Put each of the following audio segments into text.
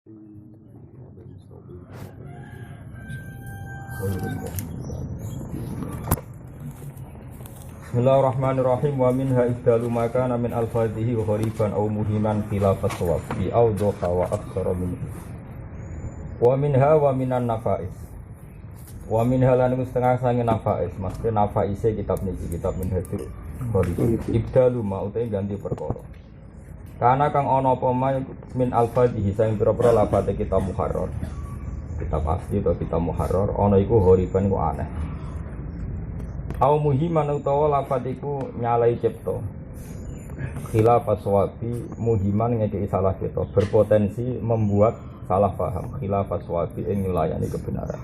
Bismillahirrahmanirrahim. Wa minha ibdalu makana min alfadhihi wa ghariban aw muhiman khilafat sawab bi awdha wa aktsara min. Wa minha wa minan nafais. Wa minha lan setengah sange nafais. Maksudnya nafaise kitab niki, kitab minhajul gharib. Ibdalu ma utahe ganti perkara. Karena kang ana apa min alfadhihi sing pira-pira lafate kitab muharrar. Kitab asli atau kitab muharrar ana iku ghariban iku aneh. Au muhiman utawa lafat iku nyalai cipta. Khilaf aswabi muhiman ngekeki salah cipta, berpotensi membuat salah paham. Khilaf aswabi ing nyulayani kebenaran.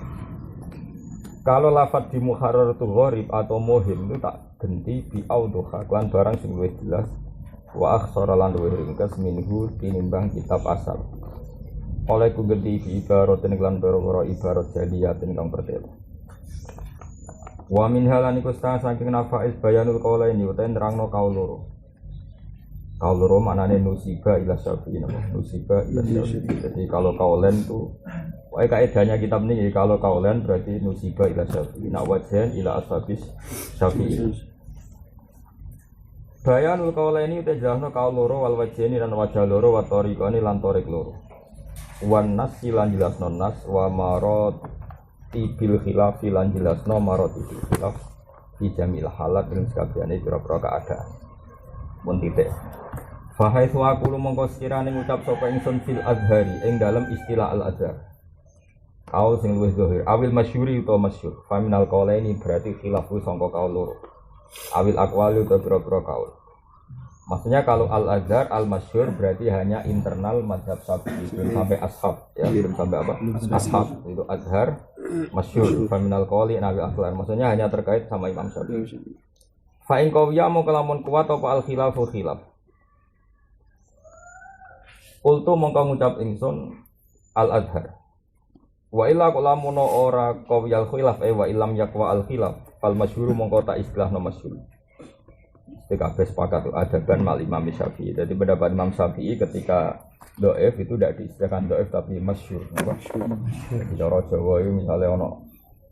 Kalau lafat di muharrar itu gharib atau muhim itu tak genti bi audhuha kan barang sing luwih jelas wa akhsara lan luwih ringkas minhu tinimbang kitab asal. Oleh ku genti bi ibarat lan boro-boro ibarat jaliyatin kang pertelo. Wa min halan iku saking nafais bayanul qaulaini utahe nerangno kaul loro. Kaul loro maknane nusiba ila syafi'i napa? Nusiba ila syafi'i. Jadi kalau kaulen tu wae kaidahnya kitab ini kalau kaulen berarti nusiba ila syafi'i. Nak wajhan ila ashabis syafi'i. Bayanul qaulaini utahe jelasno kaul loro wal wajhani lan wajah loro wa tariqani lan tariq loro. Wan nas lan jelasno nas wa marot tibil khilaf lan jelasno marot tibil khilaf di jamil halat ing sakabehane pira-pira keadaan mun titik fa haitsu aqulu mongko sekirane ngucap sapa ingsun fil azhari ing dalam istilah al azhar au sing luwih zahir awil masyhuri utawa masyhur fa minal qaulaini berarti khilafu sangka kaul loro awil aqwali utawa pira-pira kaul. Maksudnya kalau al-azhar al-masyhur berarti hanya internal mazhab Syafi'i belum sampai ashab ya belum sampai apa ashab itu azhar masyhur faminal qawli nabi akhlaq maksudnya hanya terkait sama Imam Syafi'i. Fa in qawiya mau kelamun kuat apa al-khilafu khilaf. Qultu mongko ngucap ingsun al-azhar. Wa illa kalamun ora qawiyal khilaf wa illam yaqwa al-khilaf fal masyhur mongko ta istilahna masyhur. TKB sepakat adaban mal Imam Syafi'i. Jadi pendapat Imam Syafi'i ketika do'if itu tidak diistilahkan do'if tapi masyhur. Jadi cara Jawa itu misalnya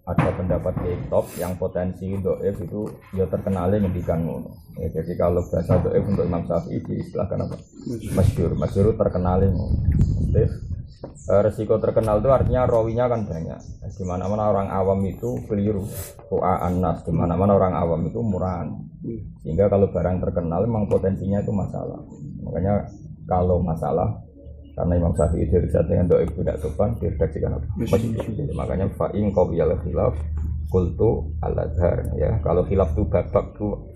ada pendapat kitab yang potensi do'if itu ya terkenal ngendikan ngono. Ya, jadi kalau bahasa do'if untuk Imam Syafi'i diistilahkan apa? Masyhur. Masyhur terkenal ngono. Resiko terkenal itu artinya rawinya kan banyak. Di mana-mana orang awam itu keliru. Qu'aan nas di mana-mana orang awam itu murahan. Sehingga kalau barang terkenal memang potensinya itu masalah. Makanya kalau masalah karena Imam Syafi'i diriset dengan doa tidak sopan diredaksikan apa? Jadi, makanya fa'in qawiyal khilaf qultu al-azhar ya. Kalau khilaf itu babak tuh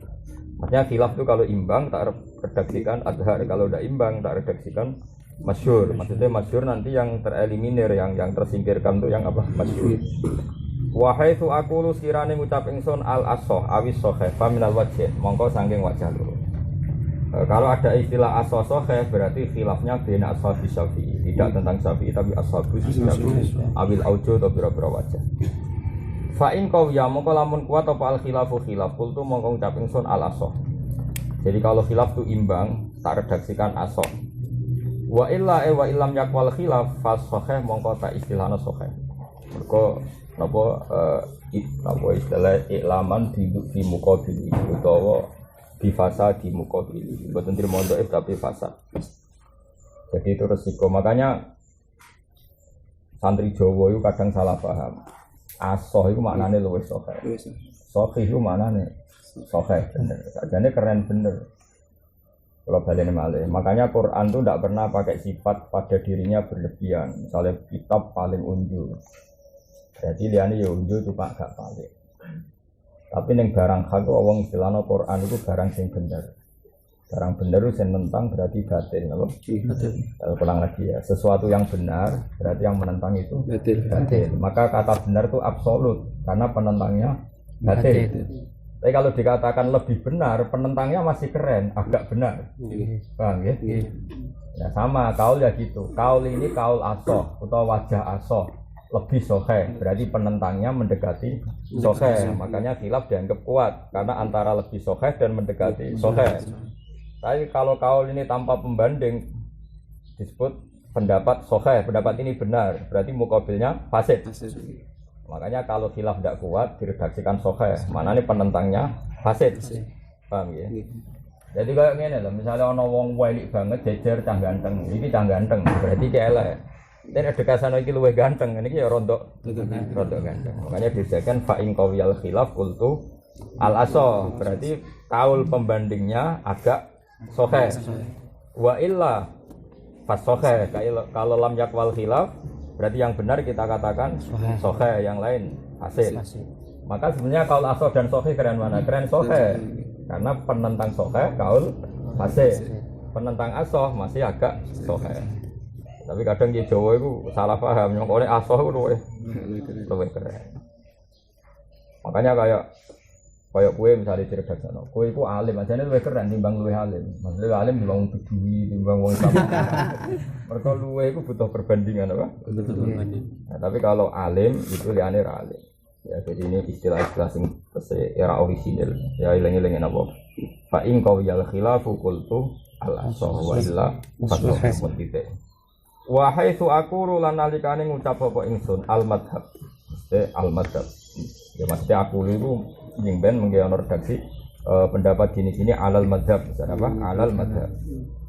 maksudnya khilaf itu kalau imbang tak redaksikan azhar, kalau tidak imbang tak redaksikan masyhur. Maksudnya masyhur nanti yang tereliminir yang tersingkirkan itu yang apa? Masyhur. Wa haitsu aqulu sirane ngucap ingsun al-ashah awis sahih fa minal wajh mongko saking wajah loro. Kalau ada istilah as-sahih berarti khilafnya bena ashabi Syafi'i, tidak tentang Syafi'i tapi ashabi Syafi'i awil auju atau pira-pira wajah. Fa in qawiya mongko lamun kuat apa al-khilafu khilaf qultu mongko ngucap ingsun al-ashah. Jadi kalau khilaf itu imbang tak redaksikan ashah. Wa illa wa illam yaqwal khilaf fa sahih mongko ta istilahna sahih. Mergo napa istilah iklaman di muqabili utawa di fasa di muqabili mboten trimo dhaif tapi fasa. Jadi itu resiko. Makanya santri Jawa itu kadang salah paham. Asoh itu maknane luwih sahih. Sahih itu maknane sahih bener. Sajane keren bener. Kalau balene malih. Makanya Quran itu tidak pernah pakai sifat pada dirinya berlebihan. Misalnya kitab paling unjul. Jadi liane ya unjul cuma gak paling. Tapi ning barang hak kok wong istilahno Quran itu barang sing bener. Barang bener itu sing menentang berarti batil, apa? Kalau pulang lagi ya, sesuatu yang benar berarti yang menentang itu batil. Maka kata benar itu absolut karena penentangnya batil. Tapi kalau dikatakan lebih benar, penentangnya masih keren, agak benar. Paham ya? Ya sama, kaul ya gitu. Kaul ini kaul asoh atau wajah asoh. Lebih sahih, berarti penentangnya mendekati sahih. Makanya khilaf dianggap kuat karena antara lebih sahih dan mendekati sahih. Tapi kalau kaul ini tanpa pembanding disebut pendapat sahih, pendapat ini benar, berarti muqabilnya fasid. Makanya kalau khilaf tidak kuat diredaksikan sahih, mana ini penentangnya fasid. Paham ya? Jadi kayak gini loh, misalnya ono wong welik banget jejer cah ganteng, ini cah ganteng, berarti elek. Dan edukasi iki luwih ganteng, ini ya rontok ganteng. Makanya disebutkan fa in qawiyal khilaf qultu al aso, berarti kaul pembandingnya agak sahih. Wa illa fas sahih, kalau lam yakwal khilaf berarti yang benar kita katakan sahih, yang lain fasid. Maka sebenarnya kaul aso dan sahih keren mana? Keren sahih. Karena penentang sahih kaul fasid. Penentang aso masih agak sahih. Tapi kadang di Jawa itu salah paham, yang oleh asoh itu lebih keren. Makanya kayak kue misalnya diredaksana, kue itu alim, aja ini lebih keren timbang luwe alim. Maksudnya alim timbang peduli, timbang wong Islam. Mereka luwe itu butuh perbandingan apa? Butuh perbandingan. Nah, tapi kalau alim itu liane alim. Ya jadi ini istilah-istilah sing era orisinil. Ya ilang-ilangin apa? Fa in qawiyal khilafu qultu al-asah wa illa fasahun titik. Wa haitsu aqulu lan nalikane ngucap apa ingsun al-madhab. Al-madhab. Ya maksudnya aku itu nyimpen menggawe redaksi pendapat gini-gini alal madhab, apa? Alal madhab.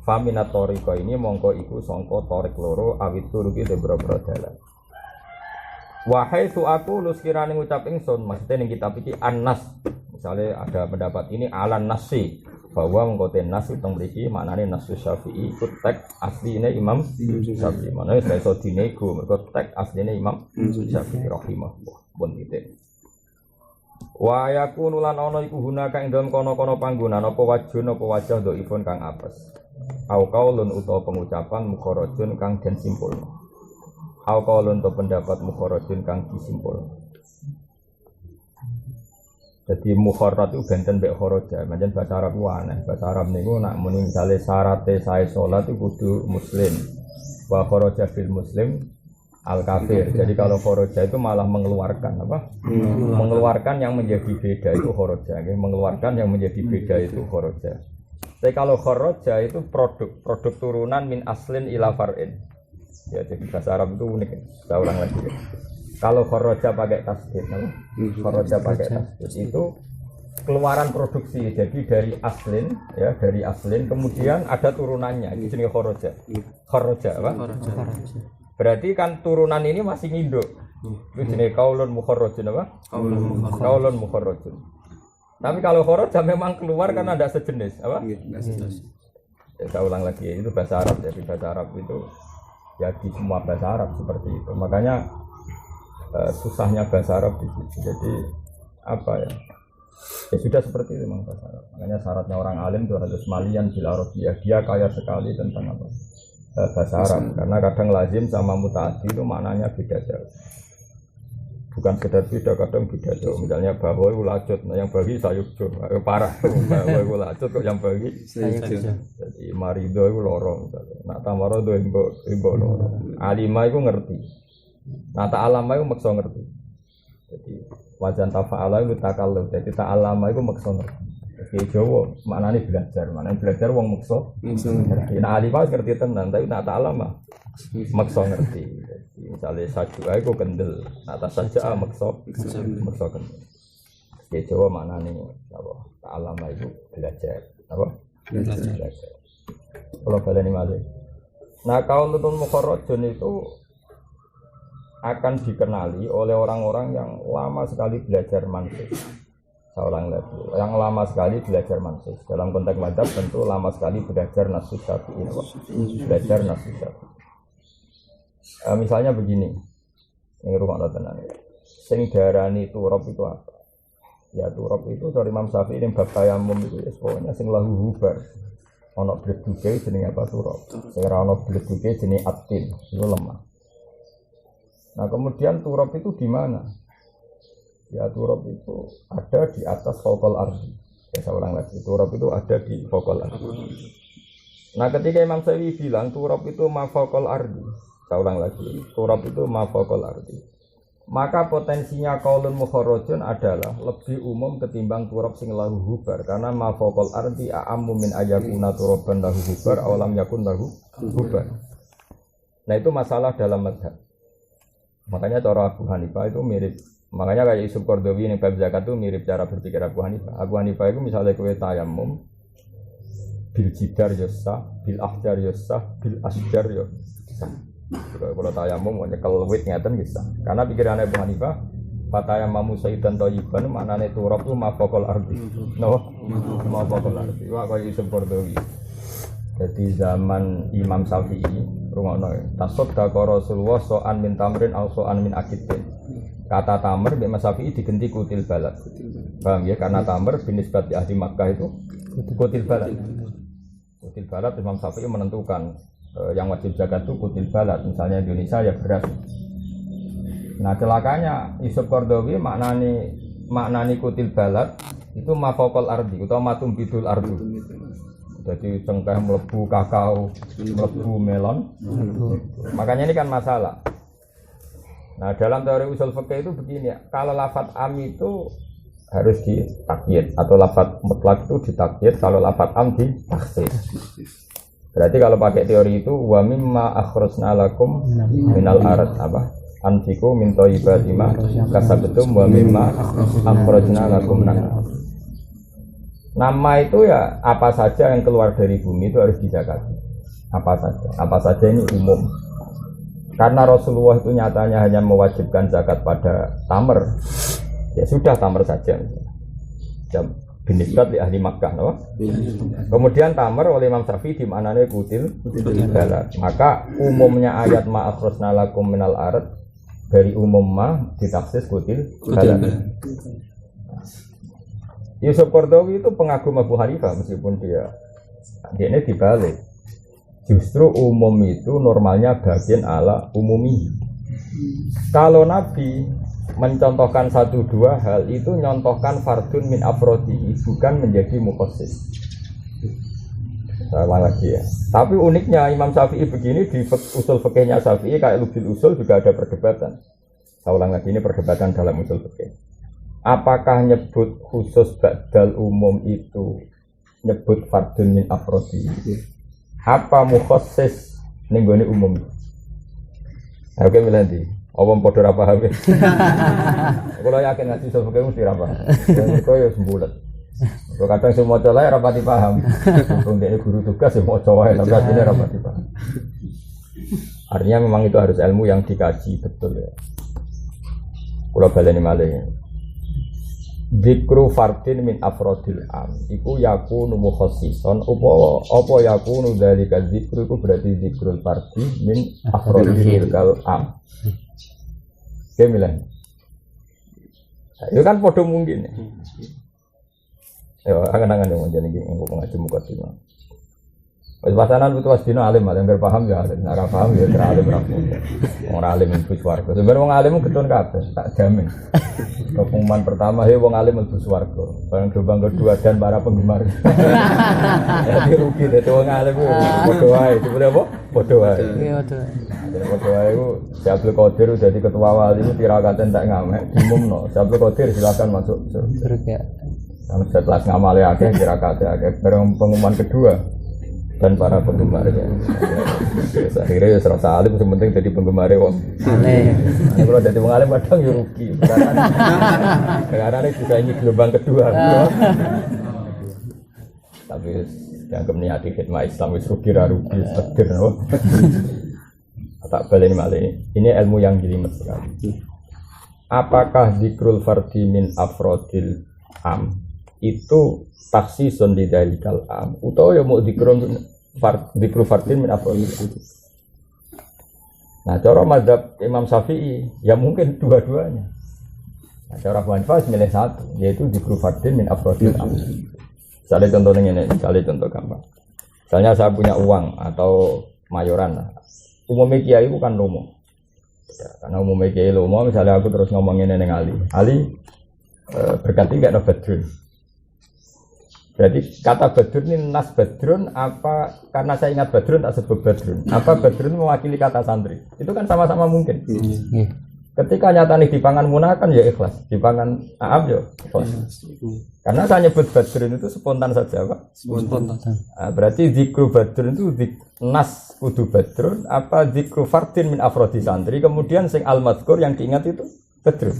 Faminat tariqa ini mongko iku sangka tarik loro awit turuki de boro-boro dalan. Wa haitsu aqulu sekirane ngucap ingsun, maksudnya ning kitab iki an-nas. Misalnya ada pendapat ini alan nasi bahwa mengkote nas itu mriki maknane nas Syafi'i itu teks asline Imam Syafi'i. Maknane saya iso dinego mergo teks asline Imam Syafi'i rahimahullah. Pun titik. Wa yakunu lan ana iku hunaka ing dalem kono-kono panggonan apa wajun apa wajah dhaifun kang apes. Au qaulun utawa pengucapan mukharajun kang den simpul. Au qaulun to pendapat mukharajun kang disimpul. Jadi mukharat itu benten mbek kharaja, macam bahasa Arab ku aneh. Bahasa Arab niku nak muni misale syaratnya saya salat itu kudu muslim. Wa kharaja fil muslim al kafir. Jadi kalau kharaja itu malah mengeluarkan apa? Mengeluarkan yang menjadi beda itu kharaja, mengeluarkan yang menjadi beda itu kharaja. Tapi kalau kharaja itu produk turunan min aslin ila far'in. Ya jadi bahasa Arab itu unik. Saya ulang lagi ya. Kalau kharaja pakai tasdid, kharaja pakai tasdid itu keluaran produksi. Jadi dari aslin, ya dari aslin, kemudian ada turunannya. Ini jenis kharaja. Kharaja, apa? Berarti kan turunan ini masih nginduk. Itu jenis qaulun mukharrajun, apa? Qaulun mukharrajun. Tapi kalau kharaja memang keluar kan ada sejenis, apa? Ya, saya ulang lagi, itu bahasa Arab. Jadi bahasa Arab itu ya di semua bahasa Arab seperti itu. Makanya susahnya bahasa Arab di situ. Jadi apa ya? Ya sudah seperti itu memang bahasa Arab. Makanya syaratnya orang alim itu harus malian bil arabiyah. Dia kaya sekali tentang apa? Bahasa Arab. Karena kadang lazim sama mutaaddi itu maknanya beda jauh. Bukan sekedar beda, kadang beda jauh. Misalnya bahwa itu lacut, nah yang bagi sayukjo, parah. Bahwa itu lacut kok yang bagi sayukjo. Jadi marido itu lorong. Nak tamaro itu imbo lorong. Alimah itu ngerti. Nah ta'alama itu maksa ngerti. Jadi wajan tafa'ala itu takallu. Jadi ta'alama itu maksa ngerti. Jadi Jawa maknanya belajar. Maknanya belajar wong maksa ngerti. Nah alimah ngerti tenan. Tapi nak ta'alama maksa ngerti. Jadi misalnya sajua itu kendel. Nah tasajaa maksa kendel. Jadi Jawa maknanya ta'alama itu belajar. Apa? Belajar. Kalau kalian ini malih. Nah qaulun mukharrajun itu akan dikenali oleh orang-orang yang lama sekali belajar manhaj. Saya ulang lagi, yang lama sekali belajar manhaj. Dalam konteks madzhab tentu lama sekali belajar nasus Syafi'i. Belajar nasus Syafi'i. Misalnya begini, ini rumah tenan. Sing darani turab itu apa? Ya turab itu dari Imam Syafi'i yang bab tayamum itu ya pokoknya sing lahu hubar. Ono bleduke jenenge apa turab. Sing ora ono bleduke jenenge atin, itu lemah. Nah kemudian turab itu di mana? Ya turab itu ada di atas fauqal ardi. Ya saya ulang lagi, turab itu ada di fauqal ardi. Nah ketika Imam Syafi'i bilang turab itu ma fauqal ardi, saya ulang lagi, turab itu ma fauqal ardi. Maka potensinya qaulun mukharrajun adalah lebih umum ketimbang turab sing lahu hubar, karena ma fauqal ardi a'ammu min ayakuna turaban lahu hubar aw lam yakun lahu hubar. Nah itu masalah dalam mazhab. Makanya cara Abu Hanifah itu mirip. Makanya kayak Yusuf Qaradawi ini bab zakat itu mirip cara berpikir Abu Hanifah. Abu Hanifah itu misalnya kue tayamum bil jidar yosah, bil ahjar yosah, bil asjar yosah. Kalau tayamum mau nyekel wit ngeten bisa. Karena pikiran Abu Hanifah, fatayamamu sayyidan thayyiban maknane turab itu mafaqal ardi. No, mafaqal ardi. Wah kayak Yusuf Qaradawi. Jadi zaman Imam Syafi'i rungono tasoddaqa Rasulullah so'an min tamrin aw so'an min akidin. Kata tamr Imam Syafi'i digenti kutil balad. Paham ya? Karena tamr binisbat di ahli Makkah itu kutil balad. Kutil balad Imam Syafi'i menentukan yang wajib zakat itu kutil balad. Misalnya Indonesia ya beras. Nah celakanya Yusuf Qaradawi maknani kutil balad itu mafaqal ardi atau matum bidul ardu. Jadi cengkeh melebu kakao, melebu melon. Makanya ini kan masalah. Nah dalam teori usul fikih itu begini ya, kalau lafadz am itu harus ditakyid atau lafadz mutlak itu ditakyid, kalau lafadz am ditakhsis. Berarti kalau pakai teori itu wa mimma akhrajna lakum minal ard apa? Anfiqu min thayyibati ma kasabtum wa mimma akhrajna lakum minal ard. Nama itu ya apa saja yang keluar dari bumi itu harus dizakati. Apa saja ini umum. Karena Rasulullah itu nyatanya hanya mewajibkan zakat pada tamr. Ya sudah tamr saja. Jam binisbat di ahli Makkah, no? Kemudian tamr oleh Imam Syafi'i dimaknani kutil balad. Maka umumnya ayat ma akhrajna lakum minal ard dari umum ma ditaksis kutil balad. Yusuf Qaradawi itu pengagum Abu Hanifah meskipun dia ini dibalik. Justru umum itu normalnya bagian ala umumi. Kalau Nabi mencontohkan satu dua hal itu nyontohkan fardun min afrodihi, bukan menjadi mukhassis. Sama lagi ya. Tapi uniknya Imam Syafi'i begini di usul fikihnya Syafi'i kayak lubil usul juga ada perdebatan. Saya ulang lagi ini perdebatan dalam usul fikih. Apakah nyebut khusus ba'dal umum itu nyebut fardun min afrodi? Apa mukhassis ning gone umum? Oke milih Apa padha ra paham. Kalau yakin ngaji usul fikih mesti ra paham. Kok ya sembulet. Kok kadang sing maca lae ra pati paham. Wong dene guru tugas ya maca wae tapi asline ra pati paham. Artinya memang itu harus ilmu yang dikaji betul ya. Kula baleni malih. Dzikru fardin min afrodil am iku yakunu mukhassisan apa yakunu dzalika dzikru iku berarti dzikrul fardi min afrodil kal am. Kemilan. Itu kan padha mungkin. Ya angan-angan yo jenenge iki engko ngaji mukadimah. Wis pasanan putu wasdina alim yang paham ya alim, ora paham ya alim ra. Ora alim mlebu swarga. Sebenarnya wong alim ketun kabeh, tak jamin. Pengumuman pertama he wong alim mlebu swarga. Barang gelombang kedua dan para penggemar. Jadi rugi dadi wong alim padha wae. Dibule apa? Padha wae. Iya betul. Jadi padha wae iku Abdul Qadir jadi ketua wali itu tirakaten tak ngamek diumumno. Abdul Qadir silakan masuk surga. Kalau setelah ngamale akeh tirakate akeh. Barang pengumuman kedua dan para penggemarnya. Akhirnya ya serasa alim, sementing jadi penggemarnya wong. Kalau jadi wong alim kadang ya rugi. Karena ini juga ini gelombang kedua. Tapi dianggap niati khidmah Islam wis rugi rugi seger. Tak baleni malih ini. Ini ilmu yang jelimet sekali. Apakah zikrul fardi min afrodil am itu taksisun di dalikal am utawa ya mau dikru fardin min afrodil. Nah cara mazhab Imam Syafi'i ya mungkin dua-duanya. Nah cara Abu Hanifah milih satu yaitu dikru fardin min afrodil am. Misalnya contohnya ini, misalnya contoh gampang. Misalnya saya punya uang atau mayoran. Umumnya kiai itu kan lomo. Karena umumnya kiai lomo, misalnya aku terus ngomongin neng Ali berganti gak ada badrun. Berarti kata badrun ini nas badrun apa? Karena saya ingat badrun tak sebut badrun. Apa badrun mewakili kata santri? Itu kan sama-sama mungkin. Ketika nyatane dipangan munah kan ya ikhlas, dipangan aab ya ikhlas. Karena saya nyebut Badrun itu spontan saja, Pak. Spontan. Nah, berarti zikru Badrun itu nas kudu Badrun apa zikru fardin min afrodi santri, kemudian sing al-madhkur yang diingat itu Badrun.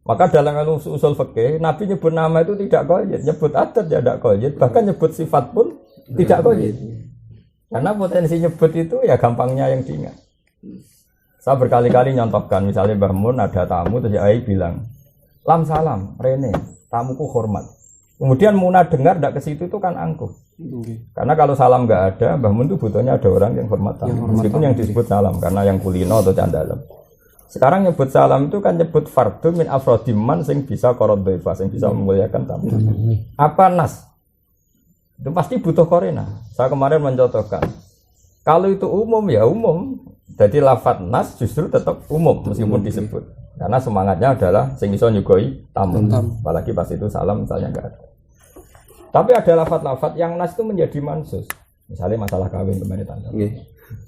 Maka dalam usul fikih Nabi nyebut nama itu tidak qayyid, nyebut adat ya tidak qayyid, bahkan nyebut sifat pun tidak qayyid. Karena potensi nyebut itu ya gampangnya yang diingat. Saya berkali-kali nyontohkan, misalnya Mbah Mun ada tamu, terus Ai bilang, lam salam, Rene, tamuku hormat. Kemudian Muna dengar tidak ke situ itu kan angkuh. Karena kalau salam nggak ada, Mbah Mun itu butuhnya ada orang yang hormat tamu. Meskipun yang disebut salam, karena yang kulino atau candalem. Sekarang nyebut salam itu kan nyebut fardu min afrodiman sing bisa korot bebas, yang bisa memuliakan tamu. Apa nas? Itu pasti butuh korena. Saya kemarin mencontohkan. Kalau itu umum ya umum. Jadi lafadz nas justru tetap umum meskipun disebut. Karena semangatnya adalah sing iso nyugoi tamu. Apalagi pas itu salam misalnya enggak ada. Tapi ada lafadz-lafadz yang nas itu menjadi mansus. Misalnya masalah kawin kemarin tanda.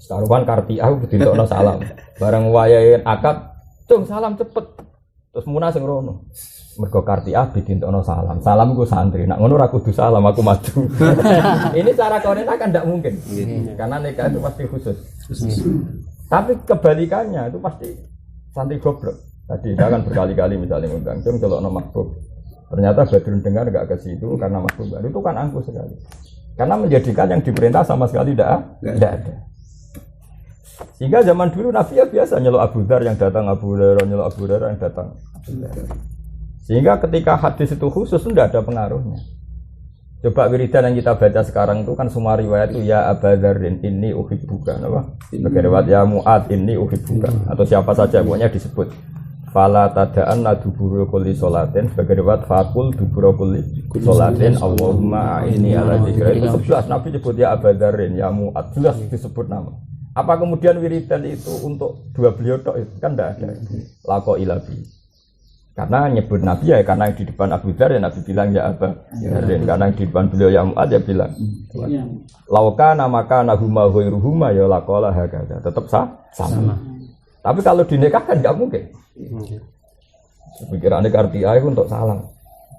Sekaruan karti aku ditokno salam. Bareng wayahe akad, "Cung salam cepet." Terus munah sing rono. Mergo kartiah ditintokno salam. Salam ku santri. Nak ngono ora kudu salam aku maju. Ini cara korena kan tidak mungkin. Karena nikah itu pasti khusus. Tapi kebalikannya itu pasti santri goblok. Tadi saya kan berkali-kali misalnya ngundang cung celokno mahbub. Ternyata Badrun dengar enggak ke situ karena mahbub baru itu kan angkuh sekali. Karena menjadikan yang diperintah sama sekali tidak ada. Sehingga zaman dulu Nabi ya biasa nyelok Abu Dzar yang datang Abu Hurairah, nyelok Abu Hurairah yang datang Abu Hurairah. Sehingga ketika hadis itu khusus tidak ada pengaruhnya. Coba wiridan yang kita baca sekarang itu kan semua riwayat itu ya Abu Dzarrin inni uhibbuka, apa? Sebagai riwayat ya Mu'ad inni uhibbuka atau siapa saja pokoknya disebut. Fala tada'anna dubura kulli sholatin, sebagai riwayat faqul dubura kulli sholatin Allahumma a'inni ala dzikra. Itu 11 Nabi nyebut ya Abu Dzarrin, ya Mu'ad, jelas disebut nama. Apa kemudian wiridan itu untuk dua beliau tok itu kan tidak ada. Laqo ilabi. Karena nyebut Nabi ya karena yang di depan Abu Dzar ya Nabi bilang ya Abu Dzar, karena yang di depan beliau ya Mu'ad ya bilang lauka namaka nahuma ghairuhuma ya laqala hakada, tetap sama. Tapi kalau dinikahkan enggak mungkin. Pikirannya kartiah itu untuk salam,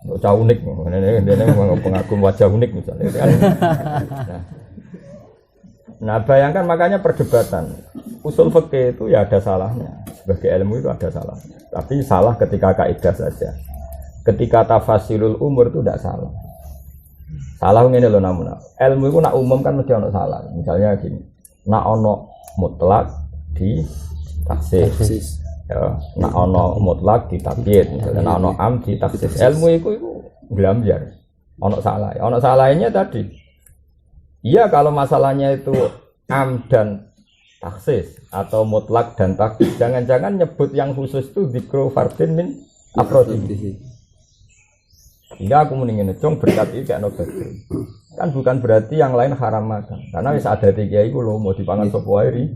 untuk cah unik, ini pengagum wajah unik misalnya kan. Nah bayangkan makanya perdebatan usul fikih itu ya ada salahnya, sebagai ilmu itu ada salahnya. Tapi salah ketika kaidah saja. Ketika tafasilul umur itu tidak salah. Salah ngene lho namun ilmu itu nak umum kan mesti ono salah. Misalnya gini, nak ono mutlak di taksis. Ya, nak ono mutlak di takyid, misalnya nak ono am di taksis. Ilmu itu blamjar. Ono salah. Ono salahnya tadi. Iya kalau masalahnya itu am dan taksis atau mutlak dan taksis, jangan-jangan nyebut yang khusus itu zikru fardin min afrodi. Hingga aku mendingin cung berkat itu kayak nobat. Kan bukan berarti yang lain haram makan. Karena bisa ada tiga itu loh mau dipangan sopo airi.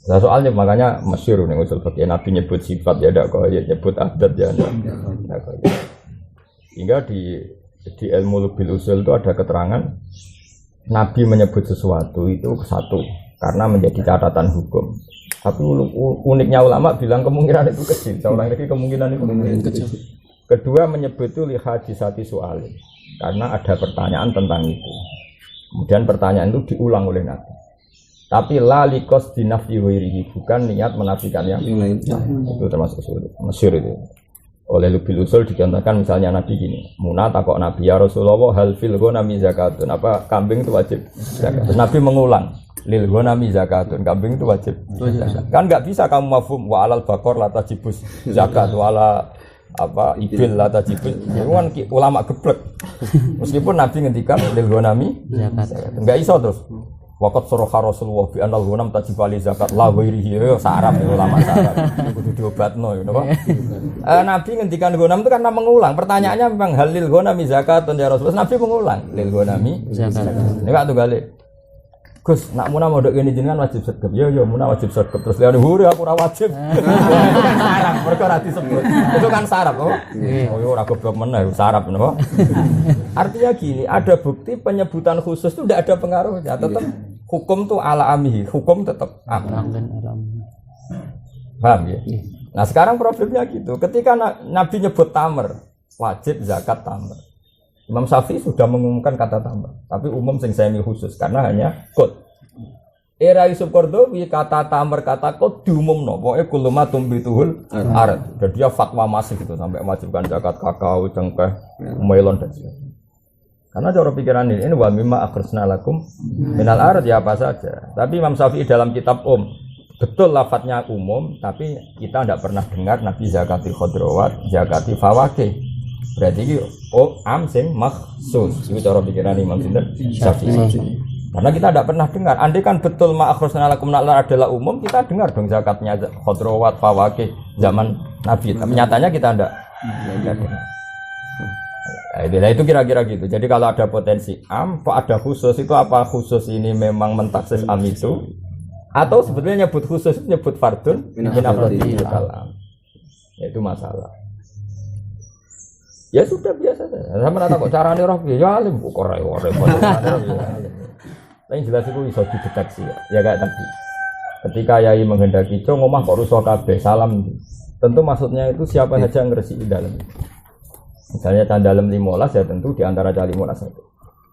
Nah soalnya makanya masyhur nih usul fikih Nabi nyebut sifat ya tidak kok nyebut adat ya tidak kok. Hingga di ilmu bil usul itu ada keterangan Nabi menyebut sesuatu itu satu karena menjadi catatan hukum. Tapi uniknya ulama bilang kemungkinan itu kecil. Saya ulang lagi kemungkinan itu kecil. Kedua menyebut itu lihadisati soal karena ada pertanyaan tentang itu. Kemudian pertanyaan itu diulang oleh Nabi. Tapi la likos dinafi wirihi, bukan niat menafikan yang lain. Itu termasuk masyhur itu. Oleh lubil usul dicontohkan misalnya Nabi gini, Muna takok Nabi ya Rasulullah hal fil ghanami zakatun, apa kambing itu wajib zakat. Nabi mengulang lil ghanami zakatun, kambing itu wajib zakat. Kan enggak bisa kamu mafhum wa alal baqar la tajibus zakat wala apa ibil la tajibus. Itu kan ulama geblek. Meskipun Nabi ngendikan lil ghanami zakat. Enggak iso terus. Waqat suraha Rasulullah bi anal ghanam tajib ali zakat la ghairihi yo sarap ulama sarap kudu diobatno yo napa. Nabi ngendikan ghanam itu karena mengulang. Pertanyaannya memang halil ghanami zakatun ya Rasulullah. Nabi mengulang lil ghanami zakat. Nek tu gale. Gus, nak Muna modok kene jenengan wajib sedekap. Yo Muna wajib sedekap. Terus liane huri aku ora wajib. Sarap mergo ora disebut. Itu kan sarap oh. Oh yo ora goblok meneh sarap napa. Artinya gini, ada bukti penyebutan khusus itu tidak ada pengaruhnya, tetap hukum tuh ala amihi, hukum tetap am. Paham ya? Nah sekarang problemnya gitu, ketika Nabi nyebut tamer, wajib zakat tamer. Imam Syafi'i sudah mengumumkan kata tamer, tapi umum sing semi khusus karena hanya kod. Era Yusuf Qaradawi kata tamer kata kod diumumno, pokoknya kuluma tumbituhul arat. Dan dia fatwa masif itu sampai wajibkan zakat kakao, cengkeh, melon dan sebagainya. Karena cara pikiran ini wa mimma akhrisna lakum minal arat ya apa saja. Tapi Imam Syafi'i dalam kitab betul lafadznya umum, tapi kita tidak pernah dengar Nabi zakati khodrowat, zakati fawakih. Berarti ini am sing makhsus. Itu cara pikiran Imam Syafi'i. Karena kita tidak pernah dengar. Andai kan betul ma'akhrusna lakum minal adalah umum, kita dengar dong zakatnya khodrowat, fawakih zaman Nabi. Tapi nyatanya kita tidak dengar. Nah, itu kira-kira gitu. Jadi kalau ada potensi am, kok ada khusus, itu apa khusus ini memang mentaksis am itu? Atau sebetulnya nyebut khusus nyebut fardun min afrodil kalam. Ya itu masalah. Ya sudah biasa saja. Sama rata kok carane roh ya alim kok ora ora. Tapi jelas itu iso dideteksi ya. Ya kayak tadi. Ketika yai menghendaki co ngomah kok rusak kabeh salam. Tentu maksudnya itu siapa saja yang ngresiki dalam. Misalnya candalem 15 ya tentu di antara cah 15 itu.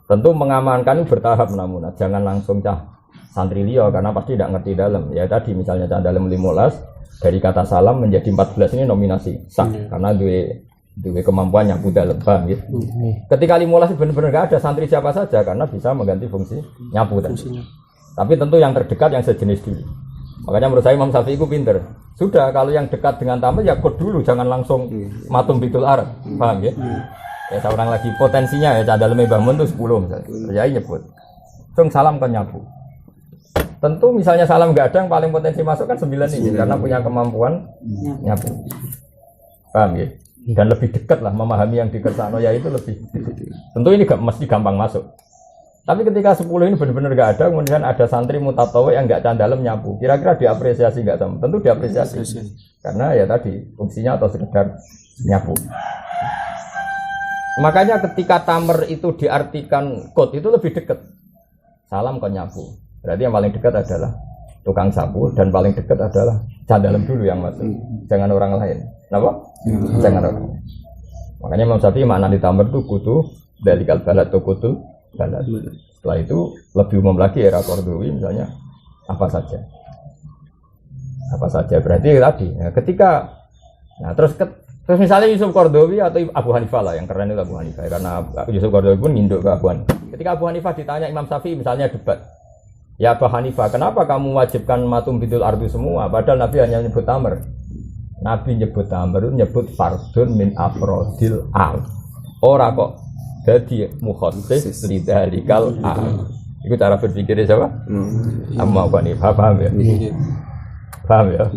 Tentu mengamankan bertahap namun jangan langsung cah santri liya karena pasti tidak ngerti dalam. Ya tadi misalnya dalam 15 dari kata salam menjadi 14 ini nominasi sah karena duwe kemampuan nyapu dalam paham gitu. Ketika 15 benar-benar enggak ada santri siapa saja karena bisa mengganti fungsi nyapu tadi. Tapi tentu yang terdekat yang sejenis dulu. Makanya menurut saya Imam Syafi'i itu pinter. Sudah kalau yang dekat dengan tamu ya kod dulu jangan langsung matum bitul arab. Paham ya? Ya seorang lagi potensinya ya candaleme Mbah Mun itu 10 misalnya. Ya nyebut. Cung salam kan nyapu. Tentu misalnya salam enggak ada yang paling potensi masuk kan 9 ini karena punya kemampuan nyapu. Paham ya? Dan lebih dekat lah memahami yang dikersano ya itu lebih dekat. Tentu ini gak mesti gampang masuk. Tapi ketika 10 ini benar-benar enggak ada, kemudian ada santri mutatawi yang enggak candalem nyapu. Kira-kira diapresiasi enggak sama? Tentu diapresiasi. Karena ya tadi fungsinya atau sekedar nyapu. Makanya ketika tamer itu diartikan kod itu lebih dekat. Salam kon nyapu. Berarti yang paling dekat adalah tukang sapu dan paling dekat adalah candalem dulu yang masuk. Jangan orang lain. Kenapa? Jangan orang lain. Makanya Imam Syafi'i makna di tamer itu kudu dalikal balad atau kudu balad. Setelah itu lebih umum lagi era Qaradawi misalnya apa saja. Apa saja berarti tadi. Ya, ketika terus misalnya Yusuf Qaradawi atau Abu Hanifah lah yang keren itu Abu Hanifah karena Yusuf Qaradawi pun induk ke Abu Hanifah. Ketika Abu Hanifah ditanya Imam Syafi'i misalnya debat. Ya Abu Hanifah, kenapa kamu wajibkan matum bidul ardu semua? Padahal Nabi hanya menyebut tamer. Nabi nyebut tamer, nyebut fardun min afrodil al. Ora kok jadi mukhassis lidzalikal al. Itu cara berpikirnya siapa? Amma Abu Hanifah, paham ya? Paham ya?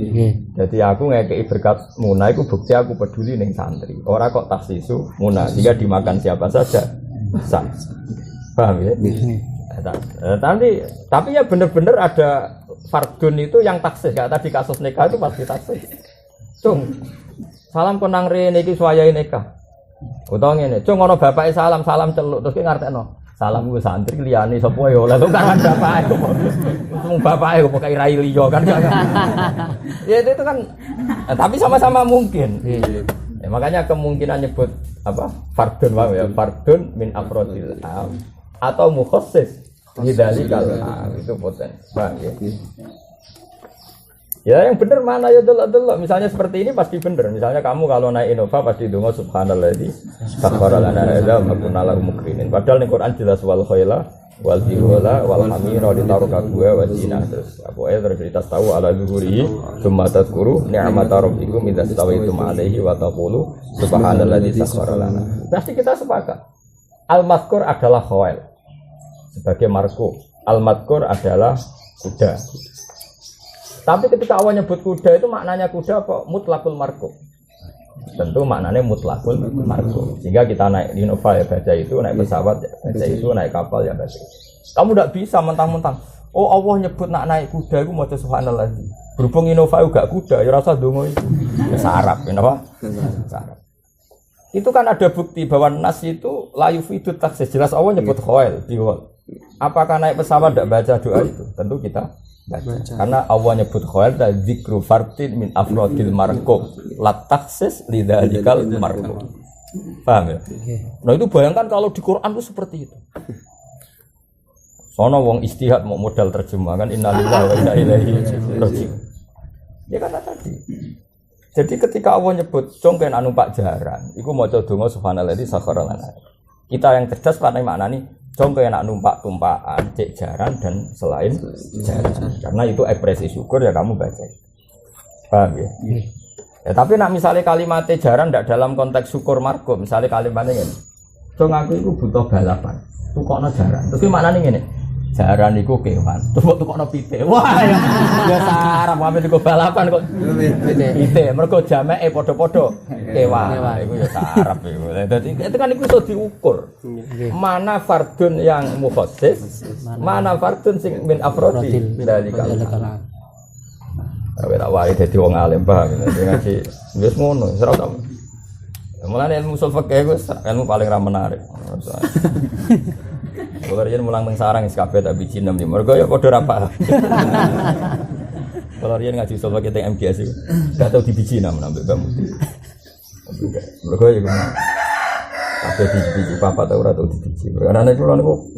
Jadi aku ngekei berkat munah, itu bukti aku peduli ning santri. Ora kok taksisu munah, sehingga dimakan siapa saja. Sah. Paham ya? Tapi ya benar-benar ada fardun itu yang taksis. Kayak tadi kasus nikah itu pasti taksis. Cung, salam konang rene iki suwayahe nikah. Utawa ngene, cung ana bapake salam celuk terus ki ngartekno. Salam ku santri liyane sapa ya oleh kok kan bapake. Mung bapake kok pokoke rai liya kan. Ya itu kan tapi sama-sama mungkin. Ya, makanya kemungkinan nyebut apa? Fardun wae ya, fardun min afrodil atau mukhassis lidzalikal itu potensi. Paham ya? Ya yang benar mana ya delok-delok. Misalnya seperti ini pasti benar. Misalnya kamu kalau naik Innova pasti donga subhanalladzi sakhkhara lana hadza wa kunna lahu muqrinin. Padahal ning Quran jelas wal khaila wal jiwala wal hamira ditaruh kabua wa zina terus apa ya terus kita tahu ala zuhuri summa tadhkuru ni'mata rabbikum idza stawaitum alaihi wa taqulu subhanalladzi sakhkhara lana. Pasti kita sepakat. Al-mazkur adalah khail sebagai marko. Al-madkur adalah kuda. Tapi ketika awal nyebut kuda itu maknanya kuda apa? Mutlakul marko. Tentu maknanya mutlakul marko. Sehingga kita naik di Innova ya baca itu, naik pesawat ya baca itu, naik kapal ya baca itu. Kamu tidak bisa mentang-mentang. Oh Allah nyebut nak naik kuda itu mau subhanallah. Berhubung Innova juga kuda, ya rasa dongo itu. Sarap, Innova. Sarap. Itu kan ada bukti bahwa nas itu layu fitu taksis. Jelas Allah nyebut khail, biwal. Apakah naik pesawat tidak baca doa itu? Tentu kita baca. Karena Allah nyebut khair dan zikru fardin min afrodil marko lataksis lidzalikal marko. Paham ya? Nah itu bayangkan kalau di Quran itu seperti itu. Sono wong istihad mau modal terjemahan innalillahi wa inna ilaihi raji'un. Ya kata tadi. Jadi ketika Allah nyebut congken anu Pak Jaran, iku maca donga subhanalladzi sakhara lana. Kita yang cerdas pada maknani congken nak numpak tumpakan cek jaran dan selain jaran. Karena itu ekspresi syukur ya kamu baca. Paham ya? Ya tapi nak misalnya kalimatnya jaran tidak dalam konteks syukur margo, misalnya kalimatnya ini, cong aku itu butuh balapan, tukokno jaran. Tapi maknanya ini, jaran itu kewan, tukokno pite. Wah ya sarap, apa itu balapan kok pite, mergo jamek podo-podo kewan, itu ya sarap itu. Jadi itu kan itu sudah diukur. Mana fardun yang mukhassis, mana fardun sing min afrodil dari kalangan. Tapi tak wae dadi wong alim paham ngaji wis ngono ora tau. Mulane ilmu usul fikih wis ilmu paling ra menarik. Kalau riyen mulang ning sarang wis kabeh tak biji 6 mergo ya padha ra paham. Kalau riyen ngaji usul fikih teng MGS iku gak tau dibiji nambah kamu. Mergo ya kabeh dibiji papa tau ora tau dibiji. Karena nek kula niku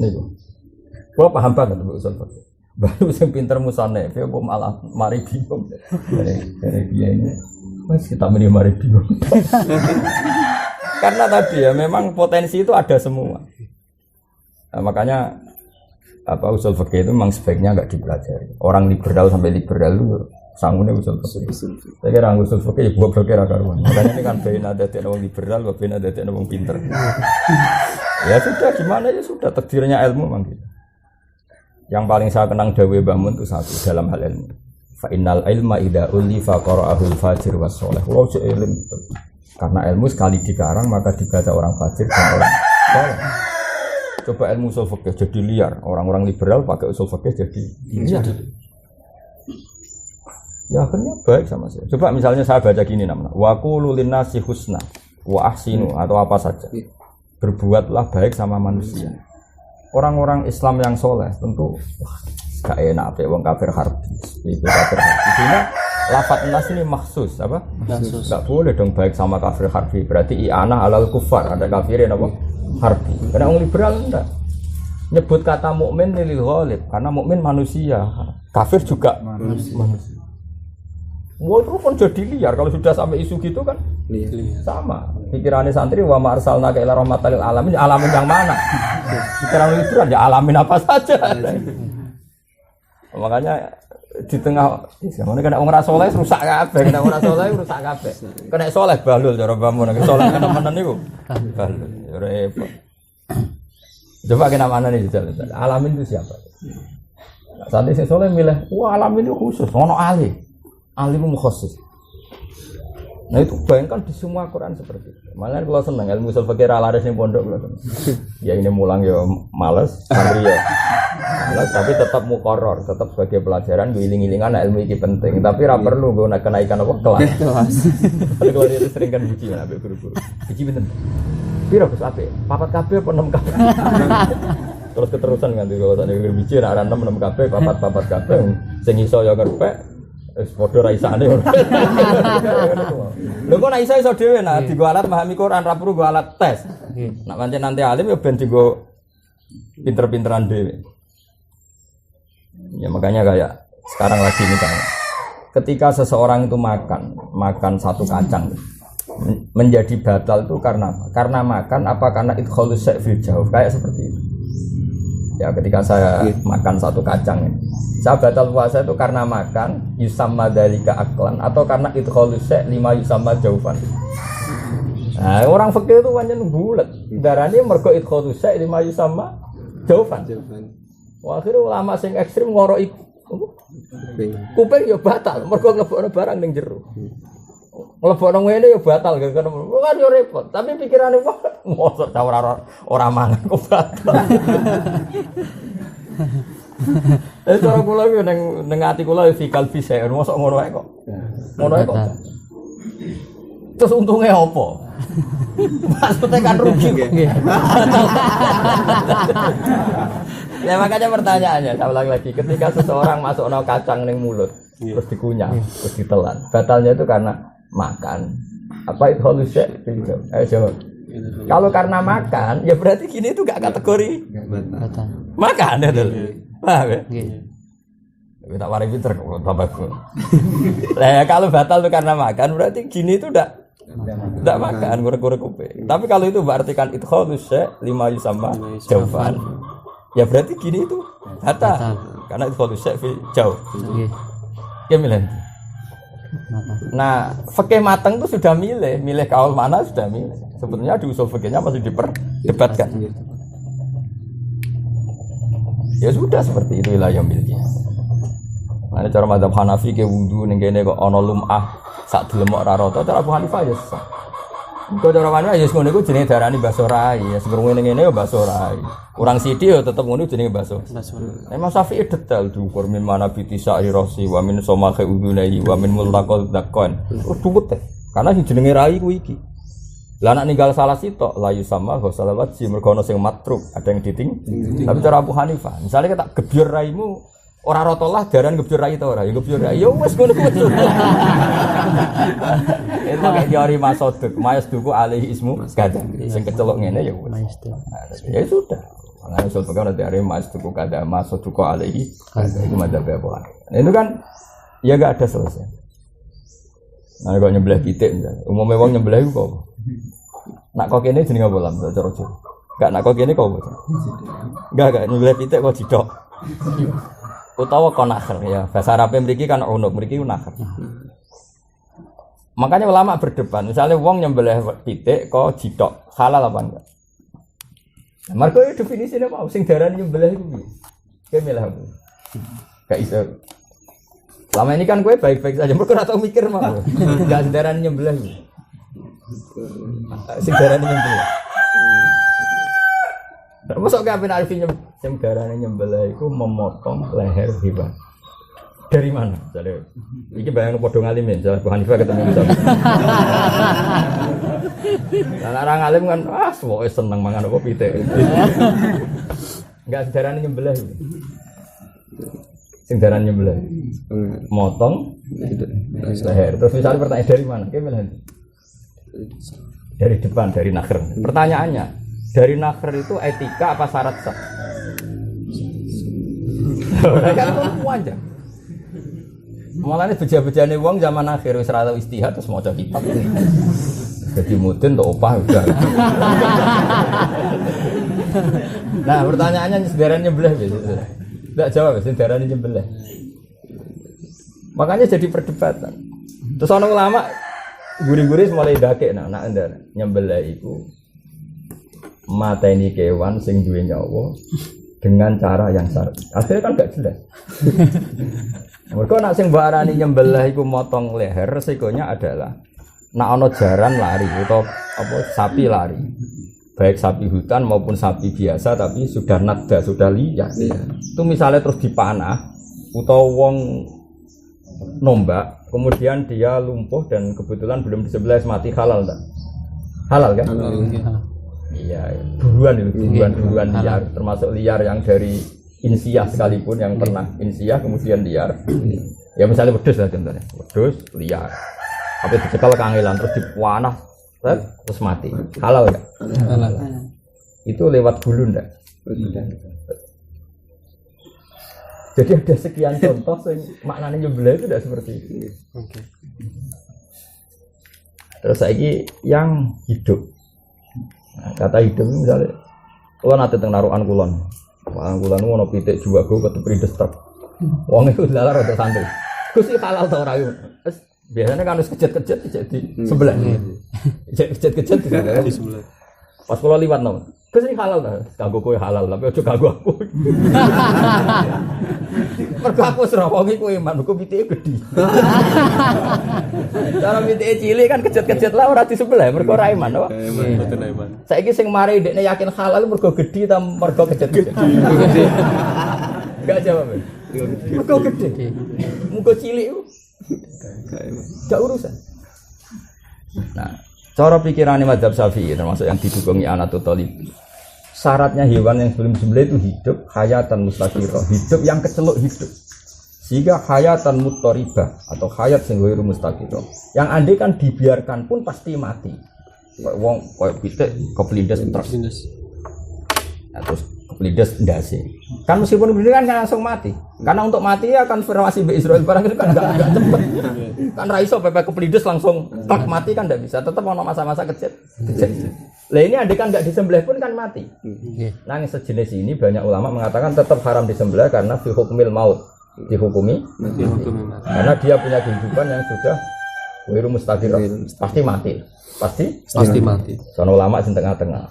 kula paham banget usul fikih. Baru sing pinter musane, dia kok malah mari bingung. Dari dia ini, mas kita mari bingung. Karena tadi ya memang potensi itu ada semua. Nah, makanya apa usul fikih itu memang sebaiknya enggak dipelajari. Orang liberal sampai liberal itu sangune usul fikih. Saya kira usul fikih buat berkira karuan. Makanya ini kan bein ada orang liberal, bein ada orang pinter. Ya sudah gimana ya sudah takdirnya ilmu memang gitu. Yang paling saya kenang dawuh Mbah Mun itu satu dalam hal ilmu. Fa innal ilma idza ulifa qara'ahul fajir was shalih. Wa ilmu itu. Karena ilmu sekali dikarang maka dibaca orang fajir dan orang saleh. Coba ilmu usul fikih jadi liar. Orang-orang liberal pakai usul fikih jadi liar. Ya akhirnya baik sama saya. Coba misalnya saya baca gini namanya. Wa qulu linnasi husna wa ahsinu atau apa saja. Berbuatlah baik sama manusia. Orang-orang Islam yang soleh tentu gak enak apa wong kafir harbi itu kafir harbi ini lafaz nas ini maksus apa? Maksus. Gak boleh dong baik sama kafir harbi berarti i'anah alal kufar ada kafirin apa? Harbi karena orang liberal enggak nyebut kata mukmin lil ghalib karena mukmin manusia kafir juga manusia. Wah itu kan jadi liar kalau sudah sampai isu gitu kan liar. Sama pikirannya santri wa ma arsalnaka ila rahmatal lil alamin alamin yang mana pikiran liberal ya alamin apa saja makanya di tengah ini kena orang soleh rusak kabeh kena orang soleh rusak kabeh kena soleh balul cara bamu nek soleh kena menen niku balul repot coba kena mana nih alamin itu siapa santri sing soleh milih wah alamin itu khusus ono alim mukhasis. Nah itu bayangkan di semua Quran seperti itu. Malah kalau senang ilmu usul fikih ra laris ning pondok kula. Ya ini mulang ya males, santri ya. Males tapi tetap muqarrar, tetap sebagai pelajaran giling-gilingan ilmu iki penting. Tapi ra perlu nggo kenaikan apa kelas. Kalau dia sering kan biji mana guru-guru. Biji pinten? Piro Gus apik? 4 kabeh apa 6 kabeh? Terus keterusan kan kalau tadi biji ra 6 kabeh, 4 kabeh sing iso ya ngerpek. Padha ra isane. Lho kok nek iso dhewe nak digo alat memahami Quran ra perlu go alat tes. Nak pancen nanti alim ya ben digo pinter-pinteran dhewe. Ya makanya kayak sekarang lagi misalnya ketika seseorang itu makan satu kacang menjadi batal itu karena makan apa karena idkhalus syai' fil jawf kayak seperti itu. Ya ketika saya makan satu kacang ini saya batal puasa itu karena makan yusamma dzalika aklan atau karena idkhalus syai' lima yusamma jawfan. Nah, orang fikih itu pancen bulet. Darane mergo idkhalus syai' lima yusamma jawfan. Wah, akhirnya ulama sing ekstrem ngoro iku. Kuping ya batal mergo nglebokno barang ning jero. Nglebokno ngene ya batal gara-gara kan yo repot. Tapi pikirane wah mosok ta ora mangan kok batal. Cara kula iki ning ati kula fikal bisa mosok ngono ae kok. Ngono ae kok. Terus untungnya apa? Maksudnya kan rugi. Nah makanya pertanyaannya, saya ulang lagi, ketika seseorang masuk kacang ning mulut, terus dikunyah, terus ditelan, batalnya itu karena makan. Apa itu halusnya? Ayo jawab. Kalau karena makan, ya berarti gini itu gak kategori makan ya tuh. Paham ya? Tak warai pinter kok tambahku. Nah, kalau batal itu karena makan, berarti gini itu tidak makan, goreng-goreng kuping. Tapi kalau itu berartikan idkhalus lima yusamma jawfan. Ya berarti gini itu batal. Karena idkhalus fi jauh. Gimana? Nah, fikih matang itu sudah milih kaul mana sudah milih. Sebetulnya di usul fikihnya masih diperdebatkan. Ya sudah seperti itu wilayah miliknya. Nah, cara mazhab Hanafi ke wudu ning kene kok ana lumah sak delemok ra rata, cara Abu Hanifah ya sah. Kok cara mana ya ngono iku jenenge darani baso rai, ya segerung ngene ya baso rai. Urang sithik ya tetep ngono jenenge baso. Memang Syafi'i detail diukur min mana biti sa'ri rasi wa min somakhe udunai wa min multaqal dakon. Duwet karena sing jenenge rai ku iki. Lah nek ninggal salah sitok la yusamma ghusal wajhi mergo ana sing matruk, ada yang diting. Tapi cara Abu Hanifah, misalnya tak gebyur raimu ora rata lah daran gebyur rai ta ora, ya gebyur rai. Ya wis ngono kuwi. Itu kayak teori masoduk, mayasduku alaihi ismu kada. Sing kecelok ngene ya wis. Ya sudah. Nah, usul pegang dari mayasduku kada masoduku alaihi kada. Itu madzhab apa? Itu kan ya enggak ada selesai. Nah, kok nyembelih pitik misalnya. Umumnya wong nyembelih iku kok. Nak kok kene jenenge apa lam cara Jawa. Enggak nak kok kene kok. Enggak nyembelih pitik kok jidok. Utawa konaker ya. Bahasa Arabe mriki kan unuk, mriki naker. Makanya ulama berdebat, misalnya wong nyembelih pitik kok jidok, halal apa enggak? Mergo definisine apa sing darani nyembelih iku piye? Kowe milih apa? Gak iso. Selama ini kan gue baik-baik saja, mereka tak mikir mah, nggak sedaran nyembelih, sedaran nyembelih. Masuk ke apa artinya sedaran nyembelih itu memotong leher hewan. Dari mana? Jadi, ini bayang podong alimin, jadi Abu Hanifah ketemu sama. Nah, orang alim kan, semua seneng mangan apa pitik. Nggak sedaran nyembelih. Sing daran nyembelih motong leher. Terus misalnya pertanyaan dari mana? Kayak bilang dari depan, dari nakher. Pertanyaannya, dari nakher itu etika apa syarat sah? Kan wajar. Mulane beja-bejane wong zaman akhir wis ora istihad terus maca kitab. Jadi mudin tok opah udah. Nah, pertanyaannya sedaran nyembelih gitu. Tidak jawab, darah ini nyembelih. Makanya jadi perdebatan. Terus orang ulama guri-guri mulai dakek, nak nyembelih itu mateni kewan sing duwe nyawa dengan cara yang syar'i. Akhirnya kan gak jelas. Mergo nak sing barani nyembelih iku motong leher, resikonya adalah nak ana jaran lari atau apa sapi lari. Baik sapi hutan maupun sapi biasa tapi sudah nada, sudah liar. Itu misalnya terus dipanah atau wong nombak, kemudian dia lumpuh dan kebetulan belum disembelih mati, halal tak? Halal kan? Iya, buruan liar, termasuk liar yang dari insiah sekalipun yang pernah insiah kemudian liar. Ya misalnya wedhus lah contohnya, wedhus liar. Apa dicekal kangelan terus dipanah terus mati, halal enggak? Halal. Itu lewat bulu enggak? Jadi ada sekian contoh yang maknanya nyembelih itu tidak seperti itu. Okay. Terus lagi yang hidup. Nah, kata hidup misalnya, kalau nanti teng naruhan kulon itu mau pitik juga gue ketepri destek. Wong itu lalar atau santri. Gue sih halal tau rayu. Biasanya kan harus kejat-kejat jadi sebelah. Kejat-kejat di sebelah. Pas kalau liwat nong, kesini halal dah. Kagok kowe halal, tapi ojo kagok aku. Mergo aku serawongi kowe iman, kok pitike gede. Cara pitike cilik kan kejat-kejat lah ora di sebelah, mergo ora iman, apa? Mboten iman. Saiki sing mari dekne yakin halal mergo gede ta mergo kejat-kejat. Enggak jawab. Mergo gede. Muga cilik ku. Gak urusan. Nah, cara pikirannya mazhab Syafi'i termasuk yang didukungi Anatul Talib. syaratnya hewan yang sebelum sembelih itu hidup hayatan mustaqirah, hidup yang keceluk hidup. Sehingga hayatan muttaribah atau hayat sing ghairu mustaqirah. Yang andai kan dibiarkan pun pasti mati. Kayak wong koyo pitik kepelindes terus. Nah, terus kepelindes ndase. Kan meskipun kepelindes kan langsung mati. Karena untuk mati akan konfirmasi be Israel barang itu kan enggak cepet. Kan ra iso pepe kepelindes langsung tak mati kan enggak bisa. Tetap ono masa-masa kecil. Lah ini andai kan enggak disembelih pun kan mati. Nah, yang sejenis ini banyak ulama mengatakan tetap haram disembelih karena fi hukmil maut. Dihukumi karena dia punya kehidupan yang sudah wiru mustaqirah, pasti mati. Pasti mati. Sono ulama sing tengah-tengah.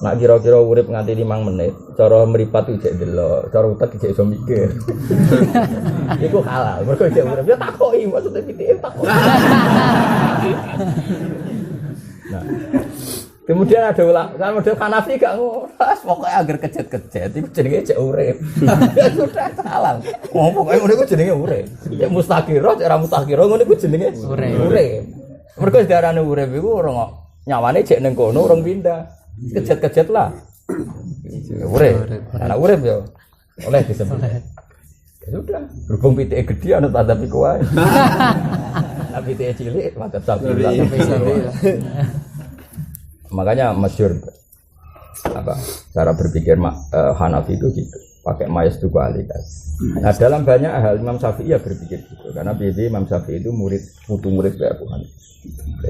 Nak kira-kira urip nganti 5 menit, cara mripat iki jek delok, cara utek jek iso mikir. Iku halal, mergo jek urip ya takoki maksudnya pitike takoki. Nah, kemudian ada ulama, kan model Hanafi gak nguras, pokoknya agar kejet-kejet, itu jenenge cek urip. Ya sudah halal. Oh, pokoknya ngono iku jenenge urip. Cek mustaqirah, cek ra mustaqirah ngono iku jenenge urip. Mergo darane urip iku ora nyawane cek ning kono urung pindah. Kejet-kejet lah. Urip. Ana urip yo. Oleh disebut. Ya sudah, berhubung pitike gede ana tandap iku wae. Lah pitike cilik, mantap sapi. Makanya masyhur apa cara berpikir Hanafi itu gitu, pakai mayas tu kualitas. Nah dalam banyak hal Imam Syafi'i ya berpikir gitu, karena Imam Syafi'i itu putu murid dari Abu Hanifah.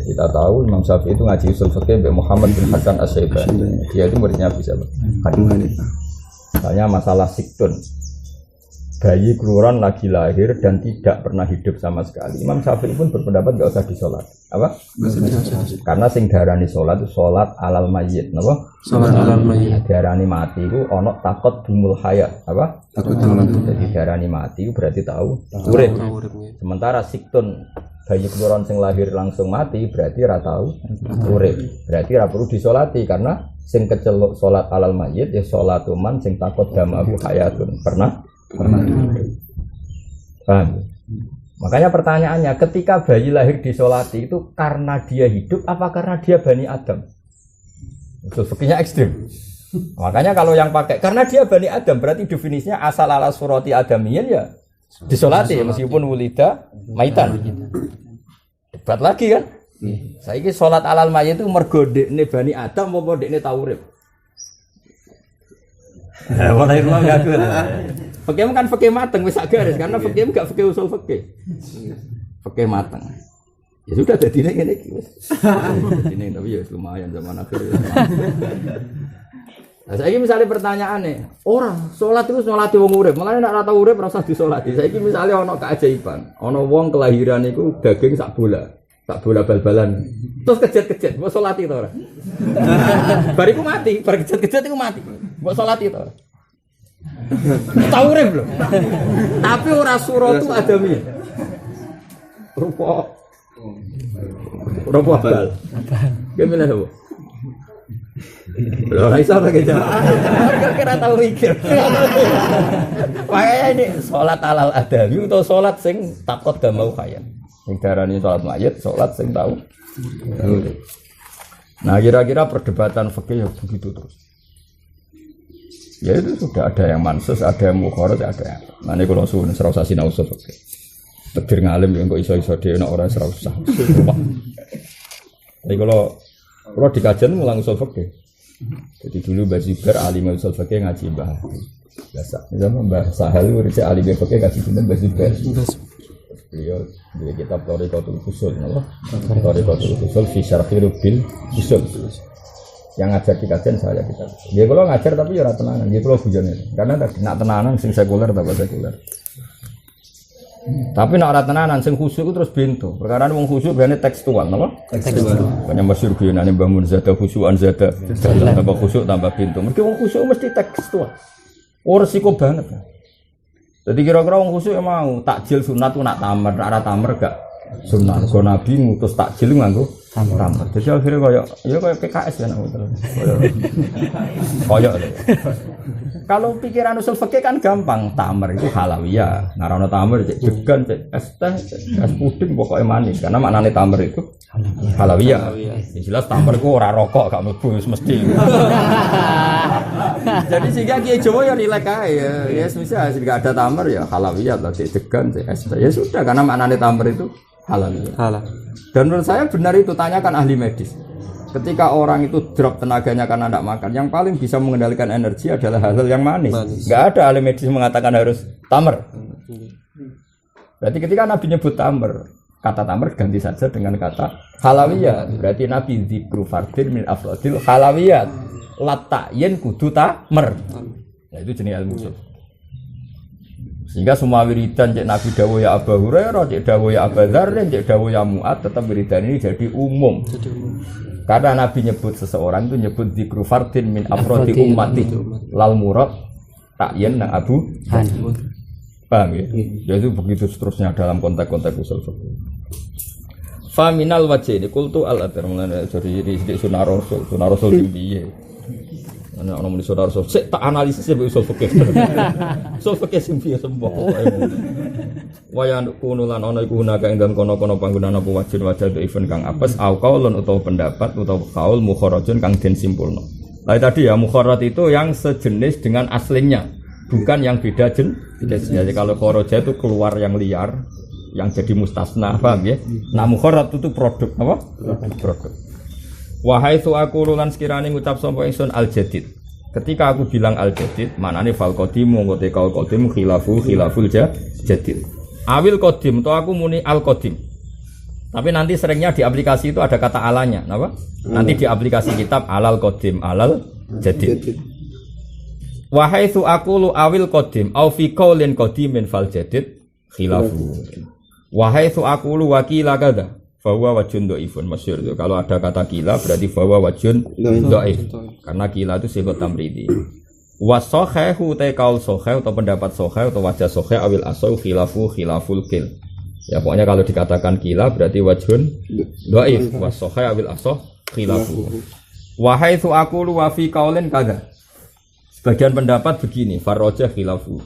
Kita tahu Imam Syafi'i itu ngaji usul fikih Mbak Muhammad bin Hasan As-Syaibani. Dia itu muridnya bisa Abu Hanifah. Misalnya masalah siktun, bayi keluaran lagi lahir dan tidak pernah hidup sama sekali. Imam Syafi'i pun berpendapat enggak usah disolat. Apa? Karena sing darani solat itu solat alal mayyit, napa? Solat alal mayyit. Darani mati itu ono takot dumul hayat, apa? Takut dalam. Jadi darani mati itu berarti tahu urip. Sementara siktun bayi keluaran sing lahir langsung mati berarti ra tahu urip. Berarti ra perlu disolati karena sing keceluk solat alal mayyit ya solatuman sing takot damahu hayatun. Pernah? Paham? Makanya pertanyaannya, ketika bayi lahir disolati itu karena dia hidup apa karena dia Bani Adam? Usul fikihnya ekstrim. Makanya kalau yang pakai karena dia Bani Adam berarti definisinya asal ala surati adamiyin ya disolati meskipun wulida maitan. Debat lagi kan? Saiki sholat alal mayit itu mergo dekne Bani Adam apa dekne tau urip? Ora iku enggak kuwi. Fikih kan fikih mateng wis sak garis karena fikih enggak fikih usul fikih. Fikih mateng. Ya sudah dadine ngene iki wis. Dadine tapi ya lumayan zaman akhir. Nah, saiki misalnya pertanyaane, orang salat terus nyolati wong urip, malah nek ora tau urip ora usah disolati. Saiki misalnya ana keajaiban, ana wong kelahiran iku daging sak bola bal-balan. Terus kejet-kejet, mbok salati to ora? Bariku mati, bar kejet-kejet iku mati. Mbok salati to ora? Tau urip lho. Tapi ora suratu adami. Rupa bal. Gimana lho? Ora iso ta gitu. Kira tau mikir. Kaya ini salat alal adami utawa salat sing takot damau kaya. Sing darani salat mayit, salat sing tau. Nah, kira-kira perdebatan fikih ya begitu terus. Ya itu sudah ada yang mansus, ada yang mukharaj, ada yang. Nah, ini kalau suwun ora usah sinau usul fikih. Takdir ngalim ya kok iso-iso dhewe nek ora usah. Jadi kalau dikajian mulang usul fikih. Jadi dulu Mbah Zubair alim usul fikih ngaji Mbah. Biasa. Zaman Mbah Sahal urip alim fikih ngaji Mbah Zubair. Beliau di kitab Thariqatul Usul, napa? Thariqatul Usul fi syarhi bil usul. Yang ngajar di kajian saya kita. Dia kalau ngajar tapi ya ora tenanan, dia kalau bujane. Karena nak tenanan sing sekuler ta sekuler. Tapi nak ora tenanan sing khusyuk terus bento. Perkara wong khusyuk biasane tekstual, napa? Tekstual. Banyak masyhur guyoane Mbah Mun zada khusyukan zada. Tambah khusyuk tambah bento. Mergi wong khusyuk mesti tekstual. Oh resiko banget. Jadi kira-kira wong khusyuk mau takjil sunat ku nak tamer, nak ora tamer gak sunat. Go Nabi ngutus takjil nganggo tamer. Jadi akhirnya koyo PKS kan aku terus. Koyo lho. Kalau pikiran usul fikih kan gampang, tamar itu halawiyah. Ngarono tamar cek degan, cek es teh, es puding pokoknya manis. Karena maknane tamar itu halawiyah. Ya jelas tamar itu ora rokok gak mlebu mesti. Jadi sehingga Kiai Jawa ya rileks ae ya. Ya semisal enggak ada tamar ya halawiyah lah cek degan, cek es teh. Ya sudah karena maknane tamar itu halawiyah. Dan menurut saya benar itu, tanyakan ahli medis. Ketika orang itu drop tenaganya karena tidak makan, yang paling bisa mengendalikan energi adalah hal-hal yang manis. Gak ada ahli medis mengatakan harus tamar. Berarti ketika Nabi nyebut tamar, kata tamar ganti saja dengan kata halawiyat. Berarti Nabi dzikru fardin min afrodil halawiyat. Latayen kudu tamar. Nah, itu jenis ilmu usul. Sehingga semua wiridan cek Nabi dawuh ya Abu Hurairah, cek dawuh ya Abu Dzar, cek dawuh ya Mu'ad, tetap wiridan ini jadi umum. Karena Nabi nyebut seseorang itu nyebut dzikru fardin min afrodi ummati lal murad takyen nang Abu paham ya? Jadi begitu seterusnya dalam konteks-konteks usul fikih. Fa minal wajhi qultu al-athar mulane dari sunah rasul piye. Ana ono muni sunah rasul sik tak analisis usul fikih. Usul fikih sing piye sembah pokoke. Wayan kunulan ana iku gunaka ing dalem kono-kono panggunaan apa wajib event kang apes au qaulun utawa pendapat utawa qaul mukharrajun kang den simpulno. Lah tadi ya mukharraj itu yang sejenis dengan aslinya, bukan yang beda jenis. Jadi kalau kharaja itu keluar yang liar, yang jadi mustasna, paham ya? Nah mukharraj itu produk apa? Produk. Wahai tu aku lan sekirane ngucap sapa ingsun al jadid. Ketika aku bilang al jadid, maknane fal qadim mongko te kaul qadim khilaful jadid. Awil qadim, atau aku muni al qadim. Tapi nanti seringnya di aplikasi itu ada kata alanya, apa? Nanti di aplikasi kitab alal qadim, alal jadid. Wahai tu aku lu awil qadim, au fi qaulin qadimin fal jadid khilafu. Wahai tu aku lu wakila kada, bahwa wajun dhaifun masyhur itu. Kalau ada kata kila berarti bahwa wajun dhaif. Karena kila itu sigot tamridi. Wasohehu te kaul soheh atau pendapat soheh atau wajah soheh awil asoh khilaful kil. Ya pokoknya kalau dikatakan kila berarti wajhun dhaif. Wasoheh awil asoh khilafu. Wahai su aku lu wafi kaulin kada. Sebagian pendapat begini, farrojah khilafu.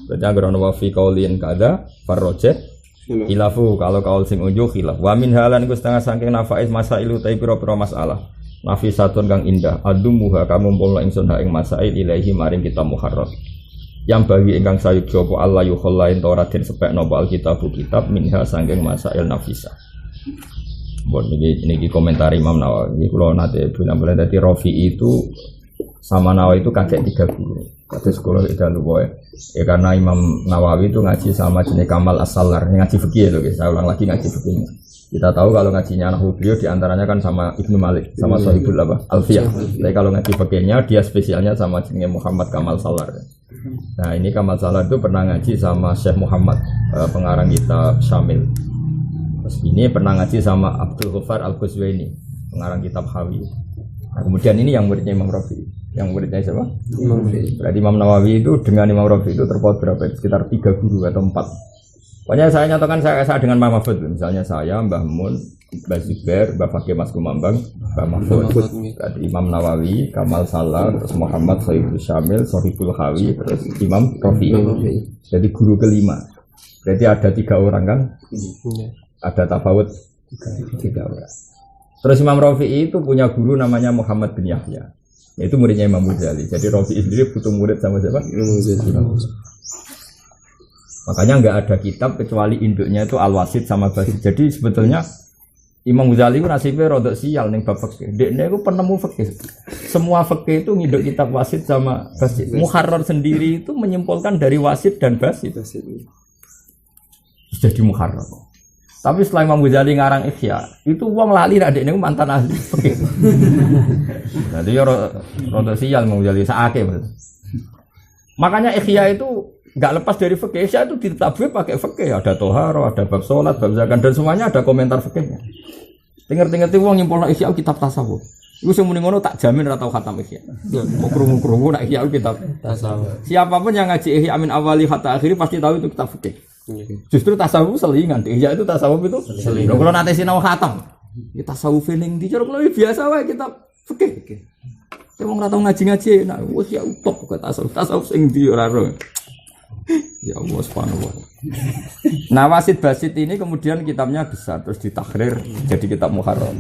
Berarti agar ono wafi kaulin kada, farrojah khilafu. Kalau kaul sing unjuk khilaf. Wa min halan iku setengah saking nafais masailu ta pira-pira masalah. Nafisatun kang indah adumuha kamu pola ingsun ha ing masail ilahi maring kita muharrar yang bagi ingkang sayuk jopo Allah yukhollain tora den sepek nopo alkitabu kitab minha sangking masail nafisa. Bon ini komentar Imam Nawawi. Ini kalau nanti bilang tadi Rafi itu sama Nawawi itu kakek 3 guru. Kata sekolah itu lupa ya karena Imam Nawawi itu ngaji sama jenis Kamal As-Salar ngaji fikih loh guys. Saya ulang lagi ngaji fikihnya. Kita tahu kalau ngajinya anak beliau diantaranya kan sama Ibnu Malik, sama Sohibul Alfiyah. Tapi kalau ngaji fakihnya dia spesialnya sama jenis Muhammad Kamal Salar. Nah ini Kamal Salar itu pernah ngaji sama Syekh Muhammad, pengarang kitab Syamil. Terus ini pernah ngaji sama Abdul Ghaffar Al-Ghazwini, pengarang kitab Hawi. Nah, kemudian ini yang muridnya Imam Rafi. Yang muridnya siapa? Imam Rafi. Berarti Imam Nawawi itu dengan Imam Rafi itu terpaut berapa? Sekitar 3 guru atau 4. Pokoknya saya nyatakan saya dengan Mbah Mahfud. Misalnya saya, Mbah Mun, Mbah Zubair, Mbah Fakih Mas Kumambang, Mbah Mahfud. Berarti Imam Nawawi, Kamal Salar, terus Muhammad Sohibul Syamil, Sohibul Hawi, terus Imam Rafi. Jadi guru kelima. Berarti ada 3 orang kan? Ada tafawud 3 orang. Terus Imam Rafi itu punya guru namanya Muhammad bin Yahya. Itu muridnya Imam Ghazali. Jadi Rafi sendiri butuh murid sama siapa? Makanya nggak ada kitab kecuali induknya itu Al-Wasit sama Basit. Jadi sebetulnya Imam Ghazali itu nasibnya rodok sial nih bab fikih. Dia itu penemu fikih. Semua fikih itu nginduk kitab Wasit sama Basit. Muharrar sendiri itu menyimpulkan dari Wasit dan Basit. Jadi muharrar. Tapi setelah Imam Ghazali ngarang Ihya, itu wong lali nek dekne mantan ahli fikih. Jadi ya rodok sial Imam Ghazali sakake. Makanya Ihya itu enggak lepas dari fikih. Ihya itu ditabwe pakai fikih, ada toharo, ada bab salat, bab zakat dan semuanya ada komentar fikihnya. Dengar-dengar wong nyimpulno Ihya kitab tasawuf. Iku sing muni ngono tak jamin ora tau khatam Ihya. Kok krungu-krungu nek Ihya kitab tasawuf. Siapapun yang ngaji Ihya min awali hatta akhiri pasti tahu itu kitab fikih. Justru tasawuf selingan, Ihya itu tasawuf itu selingan. Kalau nanti sinau khatam, kita tasawuf ning ndi cara kuwi biasa wae kitab fikih. Wong ora tau ngaji-ngaji enak. Wes ya utop kok tasawuf sing ndi ora ro. Ya Allah subhanallah. Nah Wasit Basit ini kemudian kitabnya besar terus ditahrir jadi kitab Muharrar.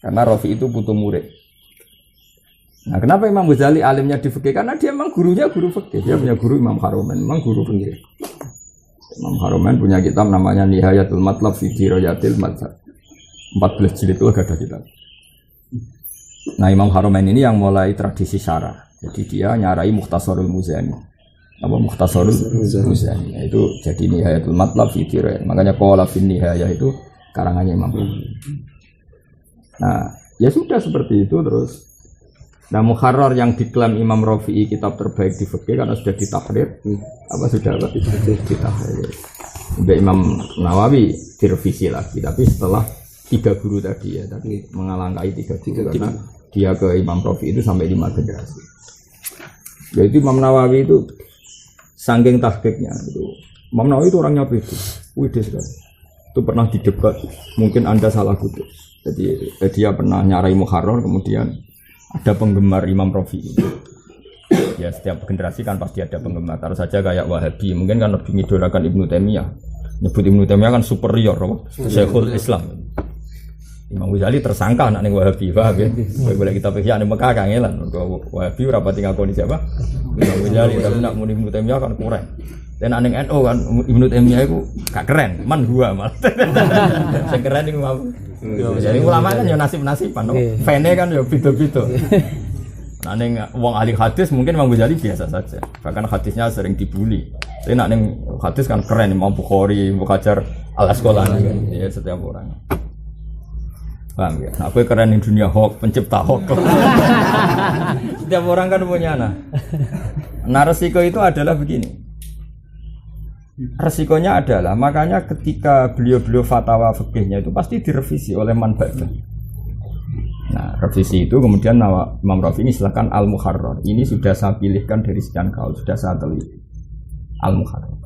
Karena Rafi itu putu murid. Nah kenapa Imam Ghazali alimnya di fikih? Karena dia memang gurunya guru fikih. Dia punya guru Imam Haromen, memang guru fikih. Imam Haromen punya kitab namanya Nihayatul Matlab fi Dirayatil Madzhab. 14 jilid itu ada kitab. Nah Imam Haromen ini yang mulai tradisi syarah. Jadi dia nyarai Mukhtasarul Muzani. Apa Mukhtasarul Muzani? Itu jadi Nihayatul Matlab fi Dirayat. Makanya qala fin Nihayah itu karangannya Imam Haromen. Nah, ya sudah seperti itu terus. Nah, Muharrar yang diklaim Imam Rafi'i kitab terbaik di fikih karena sudah ditahrir. Apa sudah ditahrir. Udah Imam Nawawi direvisi lagi, tapi setelah 3 guru tadi ya, tapi mengalangkai 3 guru karena dia ke Imam Rafi'i itu sampai 5 generasi. Jadi Imam Nawawi itu saking tahqiqnya itu. Imam Nawawi itu orangnya pede, sekali. Itu pernah didebat, mungkin Anda salah kutip. Jadi dia pernah nyarai Muharrar kemudian ada penggemar Imam Rafi'i. Ya setiap generasi kan pasti ada penggemar. Taruh saja kayak Wahabi, mungkin kan lebih mengidolakan Ibnu Taimiyah. Nyebut Ibnu Taimiyah kan superior, Syekhul Islam. Imam Ghazali tersangka anak ning Wahabi, paham ya? Boleh kita pikir ning Mekah kangelan. Wahabi ora pati ngakoni siapa? Imam Ghazali tapi nak muni Ibnu Taimiyah kan kurang. Dan aning NU kan Ibnu Taimiyah itu gak keren, man gua malah. Sing keren iku jadi ulama kan ya nasib-nasiban, fene kan ya beda-beda. Nah ning wong ahli hadis mungkin Imam Ghazali biasa saja. Bahkan hadisnya sering dibully. Tapi nak ning hadis kan keren Imam Bukhari, Ibnu Hajar, Al-Asqalani kan ya setiap orang. Paham ya? Nah, aku keren di dunia hoax, pencipta hoax. Setiap orang kan punya nah resiko itu adalah begini. Resikonya adalah makanya ketika beliau fatwa fikihnya itu pasti direvisi oleh man ba'da. Nah, revisi itu kemudian Imam Rafi'i ini silakan Al-Muharrar. Ini sudah saya pilihkan dari sekian kaul, sudah saya teliti. Al-Muharrar.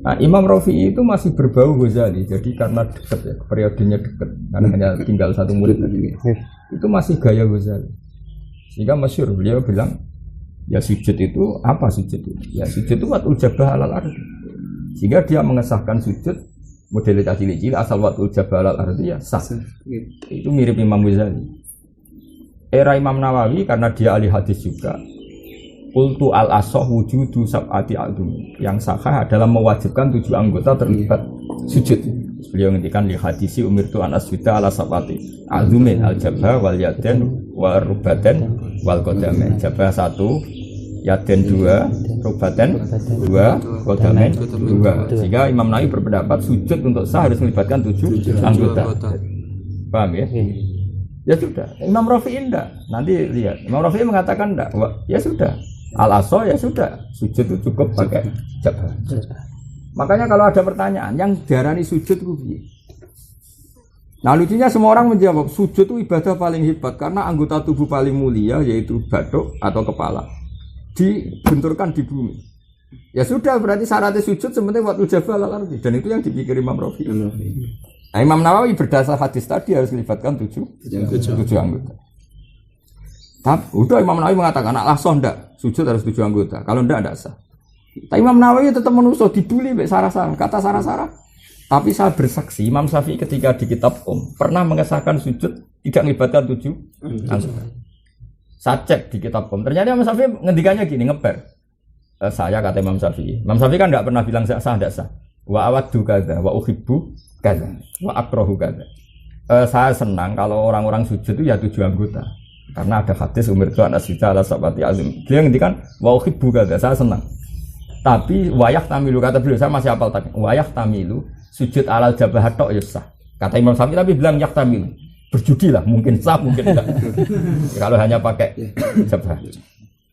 Nah, Imam Rafi'i itu masih berbau Ghazali. Jadi karena dekat ya, periodenya dekat, karena hanya tinggal 1 murid tadi. Itu masih gaya Ghazali. Sehingga masyhur beliau bilang ya sujud itu apa sujud itu? Ya sujud itu watul jabah alal ardi. Sehingga dia mengesahkan sujud model cilik-cilik asal watul jabah alal ardi ya sah. Itu mirip Imam Ghazali. Era Imam Nawawi karena dia ahli hadis juga. Qultu al-asah wujudu sab'ati a'dhum. Yang sahih adalah mewajibkan 7 anggota terlibat sujud. Beliau ngendikan li hadisi umirtu an asjuda ala sab'ati a'dhumin al-jabha wal yaden wa rubaten wal qadamain. Jabah 1, yaden 2, rubaten 2, qadamain 2. Sehingga Imam Nawawi berpendapat sujud untuk sah harus melibatkan 7 anggota. Paham ya? Ya sudah. Imam Rafi'i enggak. Nanti lihat. Imam Rafi'i mengatakan enggak. Ya sudah. Al-asah ya sudah. Sujud itu cukup pakai jabah. Makanya kalau ada pertanyaan yang diarani sujud itu piye? Nah lucunya semua orang menjawab sujud itu ibadah paling hebat karena anggota tubuh paling mulia yaitu batuk atau kepala dibenturkan di bumi. Ya sudah berarti syaratnya sujud sebenarnya waktu jabal al-ardi dan itu yang dipikir Imam Rafi'i. Nah Imam Nawawi berdasar hadis tadi harus melibatkan 7 anggota. Tapi udah Imam Nawawi mengatakan anak langsung ndak sujud harus 7 anggota. Kalau ndak sah. Tapi Imam Nawawi tetap menuso dibully mbek sarah-sarah, kata sarah-sarah. Tapi saya bersaksi Imam Syafi'i ketika di kitab pernah mengesahkan sujud tidak melibatkan 7 anggota. Saya cek di kitab ternyata Imam Syafi'i ngendikannya gini ngeber. Saya kata Imam Syafi'i. Imam Syafi'i kan enggak pernah bilang sah enggak sah. Wa awaddu kadza wa uhibbu kadza wa akrahu kadza. Saya senang kalau orang-orang sujud itu ya 7 anggota. Karena ada hadis umirtu an asjuda ala sab'ati azim. Dia ngendikan wa uhibbu kadza, saya senang. Tapi wayah tamilu kata beliau saya masih hafal tadi. Wayah tamilu sujud alal jabah tok ya sah. Kata Imam Syafi'i tapi bilang yah tamilu. Berjudi lah, mungkin sah mungkin enggak. Kalau hanya pakai jabah.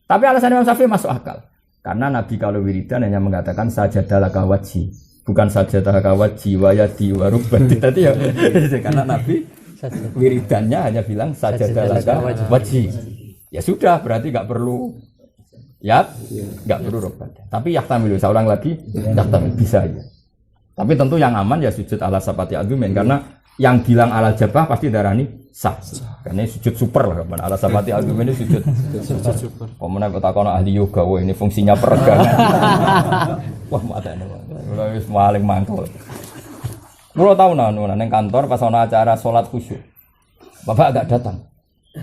Tapi alasan Imam Syafi'i masuk akal. Karena Nabi kalau wiridan hanya mengatakan sajadah laka wajhi, bukan sajadah laka wajhi wa yadi wa rubbati. Tadi ya. Karena Nabi wiridannya hanya bilang sajadah laka wajhi. Ya sudah, berarti enggak perlu enggak perlu rubat. Tapi yahtamilu, saya ulang lagi, yahtamilu bisa ya. Tapi tentu yang aman ya sujud ala sab'ati adzumin karena yang bilang ala jabah pasti darani sah. Karena sujud super lah kan. Ala sabati argumen ini sujud super. Pemenang kota kono ahli yoga, wah ini fungsinya peregangan. Wah mata ini, wis paling mangkel. Mula tahu nang kantor pas ana acara salat khusyuk. Bapak agak datang.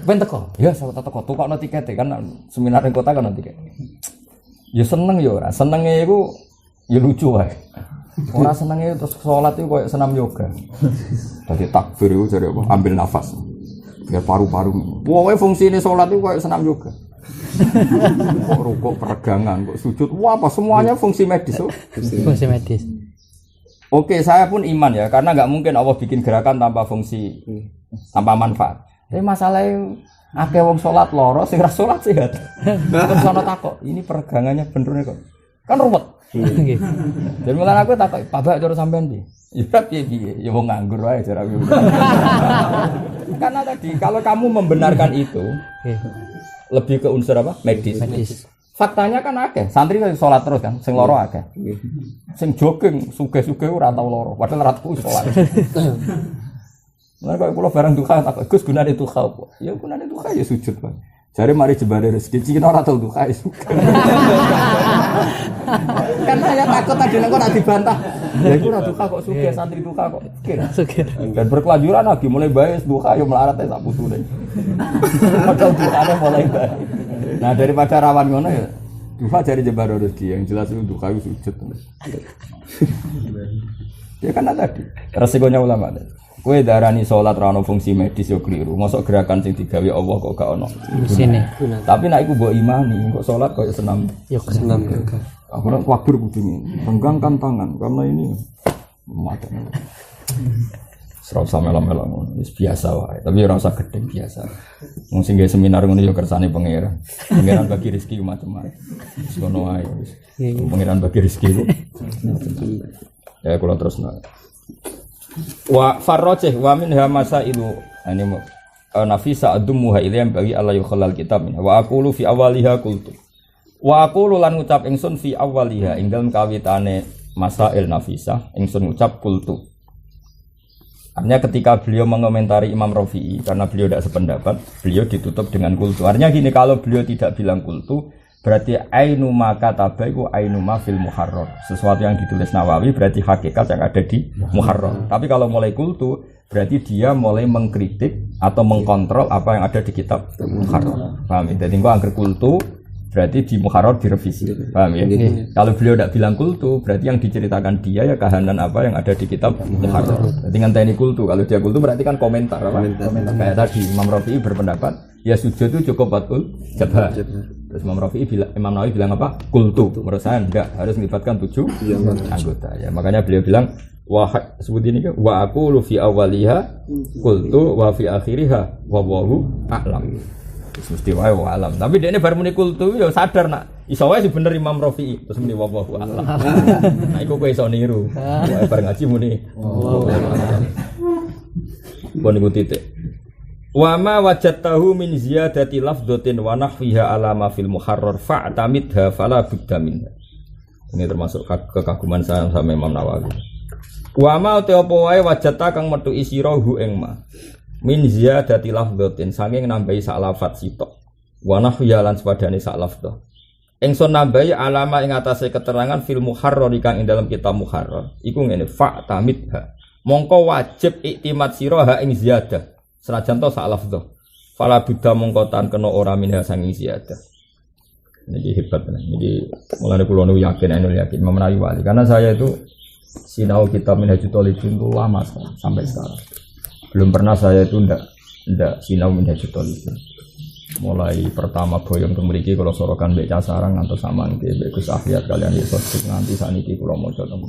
Ben teko. Ya salat teko tukokno tiket kan seminar ning kota kan tiket. Ya seneng ya ora. Senenge iku ya lucu wae. Ora senenge terus salat iku koyo senam yoga. Dadi takbir iku jare apa? Ambil nafas. Biar paru-paru. Pokoke fungsine salat iku koyo senam yoga. Kok rukuk peregangan, kok sujud. Wah, apa semuanya fungsi medis. Fungsi medis. Oke, saya pun iman ya, karena nggak mungkin Allah bikin gerakan tanpa fungsi, tanpa manfaat. Tapi masalahnya akeh wong salat loro, sing ra salat sehat. Terus ana takok, ini peregangannya bener kok. Kan ruwet. Jadi mulai aku takok, "Pak Bak cara sampean piye?" Ya piye-piye, ya wong nganggur wae cara aku. Karena tadi kalau kamu membenarkan itu, lebih ke unsur apa? Medis. Faktanya kan akeh, santri sholat terus kan, sing loro akeh. Sing jogging sugih-sugih ora tau loro, padahal ra tau sholat. Lah kok kula bareng duka tak Gus gunane duka apa? Ya gunane duka ya sujud, Pak. Jare mari jebare rezeki cik ora tau duka ya sugih. Kan saya takut tadi nek ora dibantah. Ya iku ora duka kok sugih, santri duka kok sugih. Dan berkelanjutan lagi mulai bae duka ya melarat sak putune. Padahal dukane mulai bae. Nah daripada rawan ngono ya, duka cari jebaro rezeki yang jelas itu duka itu sujud. Ya kan tadi resikonya ulama tadi. Kue darani sholat rano fungsi medis yo keliru. Masuk gerakan sing digawe Allah kok gak ono. Sini. Tapi nek iku mbok imani, kok sholat kok senam. Yo senam. Aku nek kabur kudu ngene. Renggangkan tangan karena ini mata. Serau sama melo-melo ngono, wis biasa wae. Tapi ora usah gedhe biasa. Wong sing gawe seminar ngono ya kersane pangeran. Pangeran bagi rezeki macam-macam. Wis ngono wae wis. Pangeran bagi rezeki ku. Ya kula terusno. Wa farrajih wa min hamasa ilu ani nafisa adumuha ilayam bagi Allah yukhalal kitab min. Wa aqulu fi awaliha qultu. Wa aqulu lan ngucap ingsun fi awaliha ing dalem kawitane masail nafisa ingsun ngucap qultu. Artinya ketika beliau mengomentari Imam Rafi'i karena beliau tidak sependapat, beliau ditutup dengan kultu. Artinya gini, kalau beliau tidak bilang kultu, berarti ainu ma kataba iku ainu ma fil muharrar. Sesuatu yang ditulis Nawawi berarti hakikat yang ada di muharrar. Tapi kalau mulai kultu, berarti dia mulai mengkritik atau mengkontrol apa yang ada di kitab muharrar. Paham ya? Jadi gua angker kultu berarti di muharrar direvisi. Paham ya? Kalau beliau tidak bilang kultu, berarti yang diceritakan dia ya kahanan apa yang ada di kitab muharrar. Jadi ngenteni kultu. Kalau dia kultu berarti kan komentar apa? Komentar. Kayak tadi Imam Rafi'i berpendapat, ya sujud itu cukup batul jabah. Terus Imam Nawawi bilang apa? Kultu. Menurut saya enggak, harus melibatkan 7 anggota. Ya, makanya beliau bilang sebut ini kan wa aqulu fi awwaliha kultu wa fi akhiriha wallahu a'lam. Mesti wae alam. Tapi dia ini baru muni kultu ya sadar nak iso wae sing bener Imam Rafi'i terus muni wallahu a'lam. Nah iku kowe iso niru. Wae bar ngaji muni wallahu a'lam. Bon iku titik. Wa ma wajadtahu min ziyadati lafdhatin wa nahwiha ala ma fil muharrar fa'tamidha fala budda minha. Ini termasuk kekaguman saya sama Imam Nawawi. Wa ma te apa wae wajadta kang metu isira hu ing ma min ziyadati lafdhatin saking nambahi sak lafat sitok wa nahwiha lan sepadane sak lafdhah. Ingsun nambahi alama ing atase keterangan fil muharrar kang ing dalam kitab muharrar iku ngene fa'tamidha. Mongko wajib iktimad sira ha ing ziyadah. Senajan to sak lafdhah. Fala budda mongko tan kena ora minha sanging ziyadah. Niki hebat tenan. Niki mulane kula nu yakin Imam Nawawi wali karena saya itu sinau kitab Minhajul Talibin itu lama sampai sekarang. Belum pernah saya itu ndak sinau Minhajul Talibin. Mulai pertama boyong ke mriki kula sorokan mbek Casarang ngantos sampean mbek Gus Ahyat kalian iso nganti saniki kula maca nemu.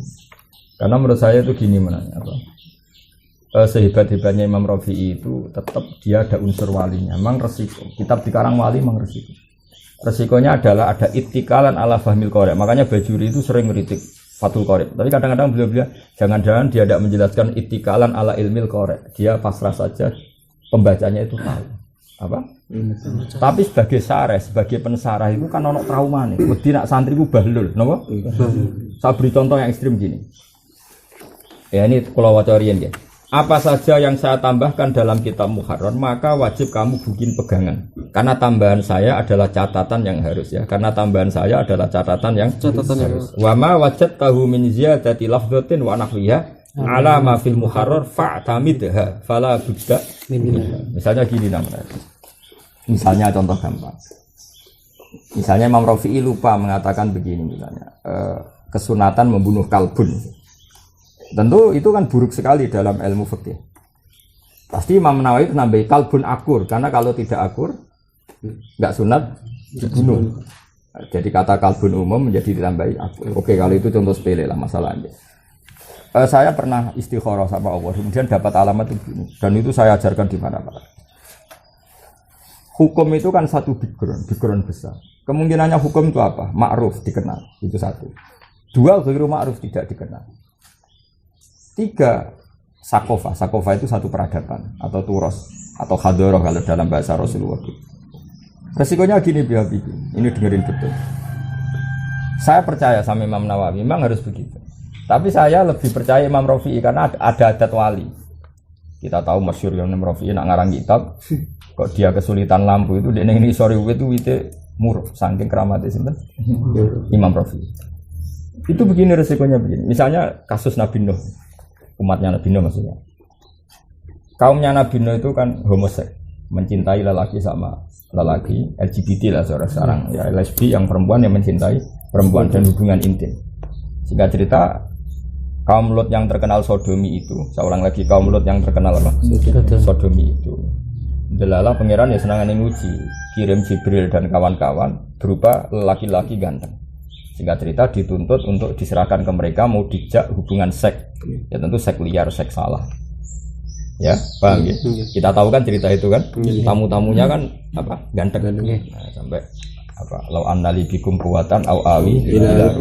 Karena menurut saya itu gini menanya apa? Sehebat-hebatnya Imam Rafi'i itu tetap dia ada unsur walinya. Memang resiko. Kitab dikarang wali memang resiko. Resikonya adalah ada ittikalan ala fahmil qari'. Makanya Bajuri itu sering ngeritik Fathul Qari'. Tapi kadang-kadang beliau bilang jangan-jangan dia tidak menjelaskan ittikalan ala ilmil qari'. Dia pasrah saja pembacanya itu tahu. Apa? Tapi sebagai syarah, sebagai pensarah itu kan ono trauma nih. Wedi nak santriku bahlul, napa? Saya beri contoh yang ekstrim gini. Ya ini kalau waca riyen nggih. apa saja yang saya tambahkan dalam kitab Muharrar maka wajib kamu bikin pegangan. Karena tambahan saya adalah catatan yang harus ya. Karena tambahan saya adalah catatan yang harus. Wa ma wajadtahu min ziyadati lafdhatin wa nahwiha ala ma fil Muharrar fa'tamidha fala budda. Misalnya gini namanya. Misalnya contoh gampang. Misalnya Imam Rafi'i lupa mengatakan begini misalnya. Kesunatan membunuh kalbun. Tentu itu kan buruk sekali dalam ilmu fikih. Pasti Imam Nawawi nambahi kalbun akur karena kalau tidak akur enggak sunat dibunuh. Jadi kata kalbun umum menjadi ditambahi akur. Oke, kalau itu contoh sepele lah masalahnya. Saya pernah istikharah sama Allah kemudian dapat alamat itu dan itu saya ajarkan di mana-mana. Hukum itu kan satu background besar. Kemungkinannya hukum itu apa? Ma'ruf dikenal, itu satu. Dua, ghairu ma'ruf tidak dikenal. Tiga, sakofa itu satu peradaban atau turos atau hadoroh kalau dalam bahasa Rasulullah. Resikonya gini Habib, ini dengerin betul. Saya percaya sama Imam Nawawi, memang harus begitu. Tapi saya lebih percaya Imam Rafi'i karena ada adat wali. Kita tahu masyhur Imam Rafi'i nak ngarang kitab, kok dia kesulitan lampu itu dia ini sorry itu murah, saking keramatnya sinten Imam Rafi'i. Itu begini resikonya begini. Misalnya kasus Nabi Nuh. Umatnya Nabi Nuh maksudnya. Kaumnya Nabi Nuh itu kan homoseks, mencintai lelaki sama lelaki, LGBT lah sekarang ya, lesbi yang perempuan yang mencintai perempuan dan hubungan intim. Singkat cerita, kaum Lut yang terkenal sodomi itu, seorang lagi kaum Lut yang terkenal apa? Sodomi itu. Delalah pangeran ya senangan nguji, kirim Jibril dan kawan-kawan berupa laki-laki ganteng. Singkat cerita dituntut untuk diserahkan ke mereka mau dijak hubungan seks. Ya tentu seks liar, seks salah. Ya, paham ya? Kita tahu kan cerita itu kan. Tamu-tamunya kan apa? Ganteng. Nah, sampai apa? Lau annali bikum kuwatan au awi ila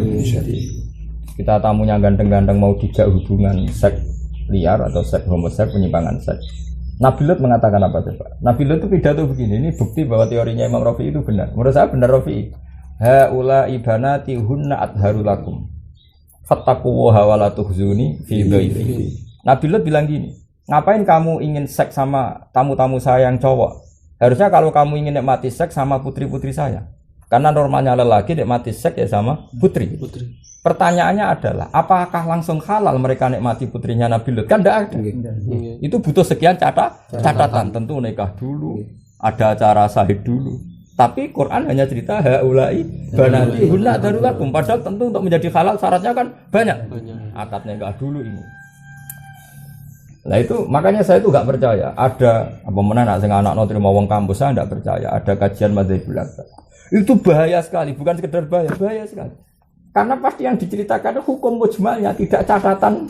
kita tamunya ganteng-ganteng mau dijak hubungan seks liar atau seks homoseks, penyimpangan seks. Nabi Lut mengatakan apa coba? Nabi Lut itu pidato begini, ini bukti bahwa teorinya Imam Rafi'i itu benar. Menurut saya benar Rafi'i. Haula ibanati hunna adharu lakum fattaqullaha wa la tuhzuni fi dhaifi. Nabi Lut bilang gini, ngapain kamu ingin seks sama tamu-tamu saya yang cowok? Harusnya kalau kamu ingin nikmati seks sama putri-putri saya. Karena normalnya lelaki nikmati seks ya sama putri. Pertanyaannya adalah, apakah langsung halal mereka nikmati putrinya Nabi Lut? Kan tidak ada. Itu butuh sekian catatan. Tentu nikah dulu, ada acara syahid dulu. Tapi Quran hanya cerita haulai banati hunna darulakum. Padahal tentu untuk menjadi halal syaratnya kan banyak. Akad nikah dulu ini. Nah itu makanya saya itu enggak percaya ada apa menawa sing anakno terima wong kampus saya enggak percaya ada kajian madzhabul akbar. Itu bahaya sekali, bukan sekedar bahaya sekali. Karena pasti yang diceritakan hukum mujmalnya tidak catatan.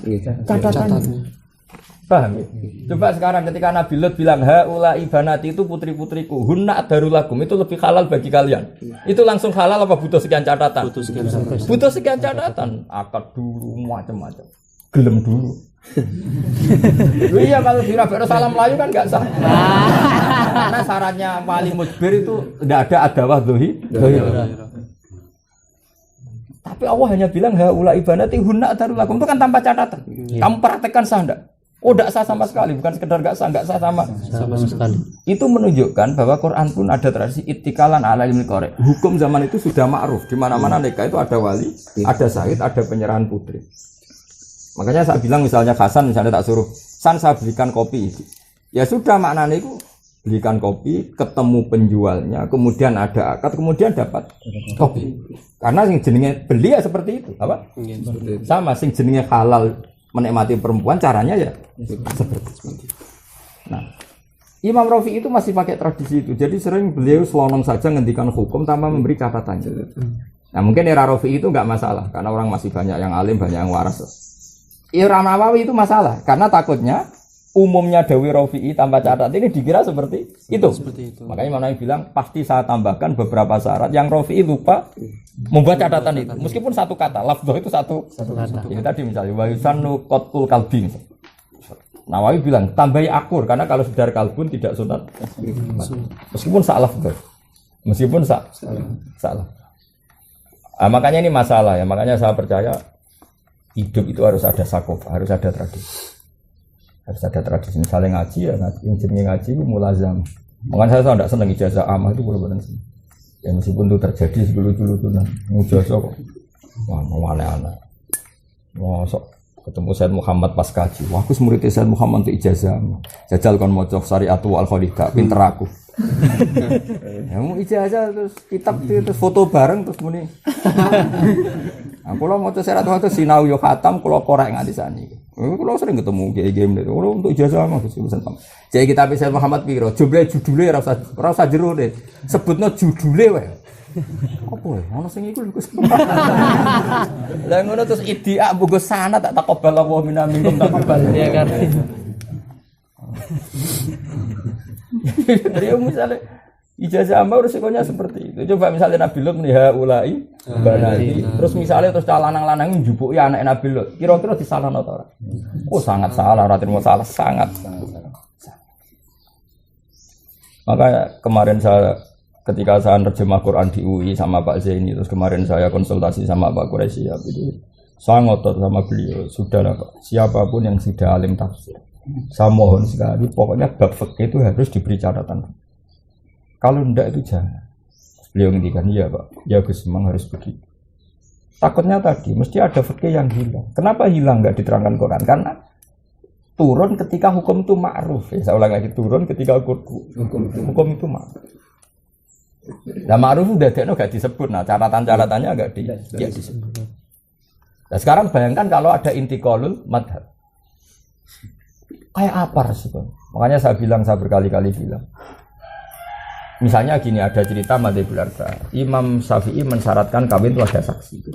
Paham ya? Coba sekarang ketika Nabi Lut bilang haulai banati itu putri-putriku, hunna darulakum itu lebih halal bagi kalian. Itu langsung halal apa butuh sekian catatan? Butuh sekian catatan. Akad dulu macam-macam. Gelem dulu. Iya kalau dirabek salam Melayu kan enggak sah. Karena syaratnya wali mujbir itu enggak ada adawah dhohi. Tapi Allah hanya bilang haulai banati hunna darulakum itu kan tanpa catatan. Kamu praktekkan sah enggak? Oh, tidak sah sama sekali, bukan sekedar enggak sah sama sekali. Itu menunjukkan bahwa Quran pun ada tradisi ittikalan ala ilmi qari. Hukum zaman itu sudah ma'ruf, di mana-mana nikah itu ada wali, ada syahid, ada penyerahan putri. Makanya saya bilang misalnya Hasan misalnya tak suruh, "San saya belikan kopi." Ya sudah maknanya itu belikan kopi, ketemu penjualnya, kemudian ada akad, kemudian dapat kopi. Karena sing jenenge beli ya seperti itu, apa? Sama sing jenenge halal menikmati perempuan caranya ya seperti itu. Nah, Imam Rafi'i itu masih pakai tradisi itu. Jadi sering beliau selonong saja ngendikan hukum tanpa memberi catatan. Nah, mungkin era Rafi'i itu enggak masalah karena orang masih banyak yang alim, banyak yang waras. Era Nawawi itu masalah karena takutnya umumnya Dewi Rafi'i tanpa catatan ini dikira seperti itu. Makanya Imam Nawawi bilang pasti saya tambahkan beberapa syarat yang Rafi'i lupa membuat catatan itu. Meskipun satu kata, lafdhah itu satu kata. Ini tadi misalnya wa yusannu qatul kalbi. Nawawi bilang tambahi akur karena kalau sekedar kalbun tidak sunat. Meskipun salah lafdhah. Meskipun salah. Makanya ini masalah ya. Makanya saya percaya hidup itu harus ada sakof, harus ada tradisi. Harus ada tradisi. Misalnya ngaji ya ngaji itu mulazam. Makanya saya tidak senang ijazah amah itu benar-benar sih. Ya meskipun itu terjadi dulu tuh ijazah kok. Wah, mau aneh-aneh. Masuk ketemu Said Muhammad pas kaji. Wah, aku murid Said Muhammad untuk ijazah. Jajal kon maca Syariatul Al-Khalidah, pinter aku. Ya mau ijazah terus kitab terus foto bareng terus muni. Aku lo maca Syariatul Al-Khalidah sinau yo khatam kula korek nganti sani. Kulo sering ketemu game itu. Kulo untuk ijazah mah lulusan Pak. Jadi kitab Said Muhammad piro? Judule ora usah jero deh. Sebutno judule wae. Apa ya? Ono sing iku lho Gus. Lah ngono terus idia mbugo sana tak takobal Allah minkum takobal ya kan. Jadi misalnya ijazah amma resikonya seperti itu. Coba misalnya Nabi Lut meniha ulai banati. Terus misalnya terus lanang-lanang njupuki anak Nabi Lut. Kira-kira disalahno ta ora? Oh sangat salah, ora terima salah, sangat. Maka kemarin ketika saya terjemah Quran di UI sama Pak Zaini, terus kemarin saya konsultasi sama Pak Quraisy itu, saya ngotot sama beliau, sudahlah Pak, siapapun yang sudah alim tafsir, saya mohon sekali, pokoknya bab fikih itu harus diberi catatan. Kalau enggak itu jangan. Beliau ngendikan, iya Pak, ya Gus memang harus begitu. Takutnya tadi, mesti ada fikih yang hilang. Kenapa hilang enggak diterangkan Quran? Karena turun ketika hukum itu ma'ruf. Ya, saya ulang lagi, turun ketika hukum itu ma'ruf. Nah ma'ruf udah gak disebut, nah catatan-catatannya agak disebut. Nah sekarang bayangkan kalau ada intiqalul madhab, kayak apa resiko? Makanya saya berkali-kali bilang, misalnya gini, ada cerita Madzhabul Arba'a, Imam Syafi'i mensyaratkan kawin itu ada saksi,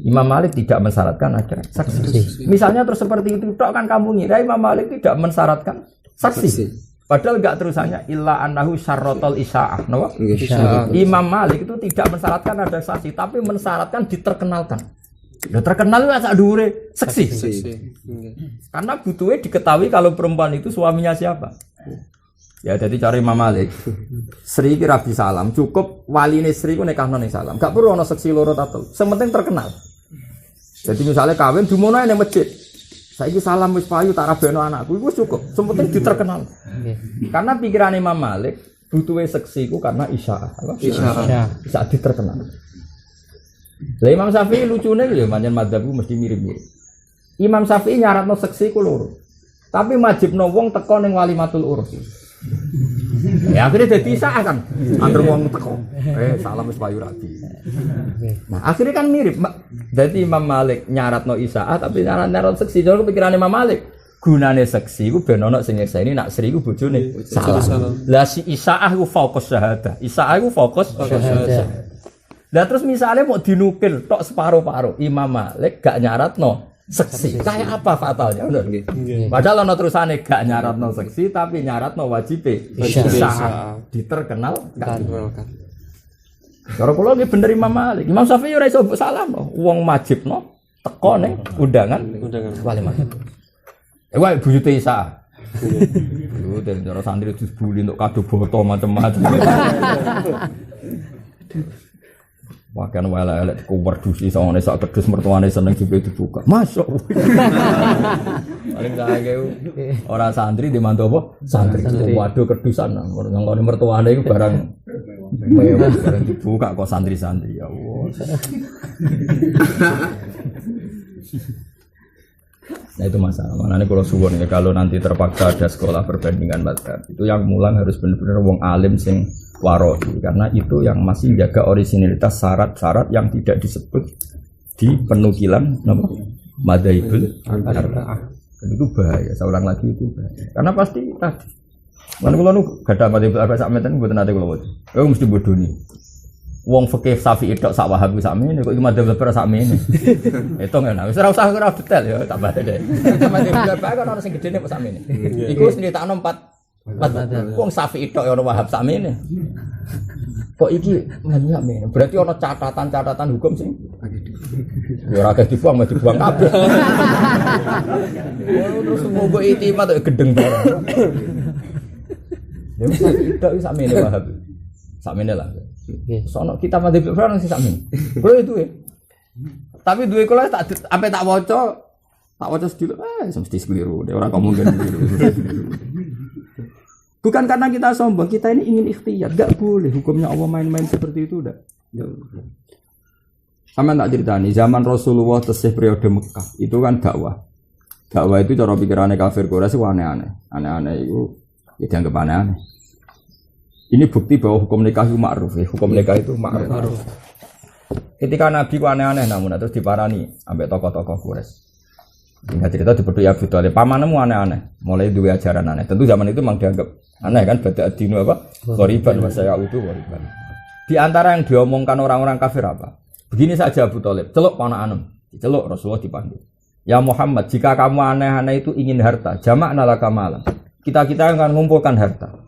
Imam Malik tidak mensyaratkan ada saksi. Misalnya terus seperti itu, tok kan kamu ngira Imam Malik tidak mensyaratkan saksi. Padahal enggak terusannya illa annahu syarratul isya'ah. No? Imam Malik itu tidak mensyaratkan ada saksi, tapi mensyaratkan diterkenalkan. Ya terkenal itu sak dhuwure seksi. Karena butuhnya diketahui kalau perempuan itu suaminya siapa. Ya jadi cari Imam Malik. Sri ki rabi salam, cukup waline Sri ku nikahno ning salam. Enggak perlu ana seksi loro tatel. Sementing terkenal. Jadi misalnya kawin dumono ning masjid. Saiki salam wis payu tak rabeno anakku iku cukup. Sementing diterkenal. Karena pikiran Imam Malik butuhe seksi ku karena isya'ah. Bisa diterkenal. Lah Imam Syafi'i lucune ya pancen madzhabku mesti mirip-mirip. Imam Syafi'i nyaratno seksi ku loro. Tapi wajibno wong teko ning walimatul urus. Ya akhirnya dadi isya'ah kan. Antar wong teko. Salam wis payu rabi. Nah, akhirnya kan mirip, Mbak. Jadi Imam Malik nyaratno isya'ah tapi nyarat seksi. Jadi pikiran Imam Malik, gunane seksi ku ben ono sing nyekseni nak Sri ku bojone salam. Lah si isya'ah ku fokus syahadah. Isya'ah ku fokus syahadah. Lah terus misalnya mau dinukil tok separo-paro, Imam Malik gak nyaratno seksi. Kayak apa fatalnya? Bener nggih. Padahal ono terusane gak nyaratno seksi tapi nyaratno wajibe isya'ah. Diterkenal kan. Cara kula nggih bener Imam Malik. Imam Syafi'i ora iso mbok salam no. Wong wajibno teko ning undangan walimat. Wae buyute Isa. Yo den cara santri dibuli untuk kado boto macam-macam. Wakan wala elek ku werdusi sone sak kedus mertuane seneng juga dibuka. Masuk. Paling kage ora santri di mantu apa? Santri. Waduh kedusan nang ngene mertuane iku barang barang dibuka kok santri-santri ya Allah. Nah itu masalah. Makanya kalau suwon ya kalau nanti terpaksa ada sekolah perbandingan madzhab itu yang mulang harus benar-benar wong alim sing warohi karena itu yang masih jaga originalitas syarat-syarat yang tidak disebut di penukilan nama madzhabul arba'ah. Dan itu bahaya. Saya ulang lagi itu bahaya. Karena pasti tadi. Mana kalau nu gada madzhabul arba'ah sak meten mboten nate kula wae. Mesti bodoni. Wong fikih Syafi'i tok sak Wahabi sak mene kok iki madzhab arba'ah sak mene. Hitung ya. Wis ora usah ora detail ya tambah deh. Madzhab arba'ah kan ono sing gedene kok sak mene. Iku wis nyritakno 4 wong Syafi'i tok ya ono Wahab sak mene. Kok iki banyak mene. Berarti ono catatan-catatan hukum sing ya ora akeh dibuang kabeh. Terus mbok itimad gedeng bareng. Ya wis tok sak mene Wahab. Sak mene lah. Sono kita madzhab Fir'aun sing sak mene. Kulo itu ya. Tapi duwe kula tak ampe tak waca Tak waca sedih, mesti keliru. Orang kamu kan keliru. Bukan karena kita sombong, kita ini ingin ikhtiar. Gak boleh hukumnya Allah main-main seperti itu udah. Sama tak ceritani, zaman Rasulullah tesih periode Mekah itu kan dakwah. Dakwah itu cara pikirannya kafir Quraisy itu aneh-aneh. Aneh-aneh itu ya dianggap aneh-aneh. Ini bukti bahwa hukum nikah itu ma'ruf ya. Hukum nikah itu ma'ruf. Ketika Nabi ku aneh-aneh namun terus diparani ambek tokoh-tokoh Quraisy. Singkat cerita dipedhoi Abu Thalib, pamanmu aneh-aneh, mulai duwe ajaran aneh. Tentu zaman itu memang dianggap aneh kan, bada ad-dinu apa? Ghoriban wa sayaudu ghoriban. Di antara yang diomongkan orang-orang kafir apa? Begini saja Abu Thalib, celuk panakanem, diceluk Rasulullah dipanggil. Ya Muhammad, jika kamu aneh-aneh itu ingin harta, jama'na laka malan. Kita akan mengumpulkan harta.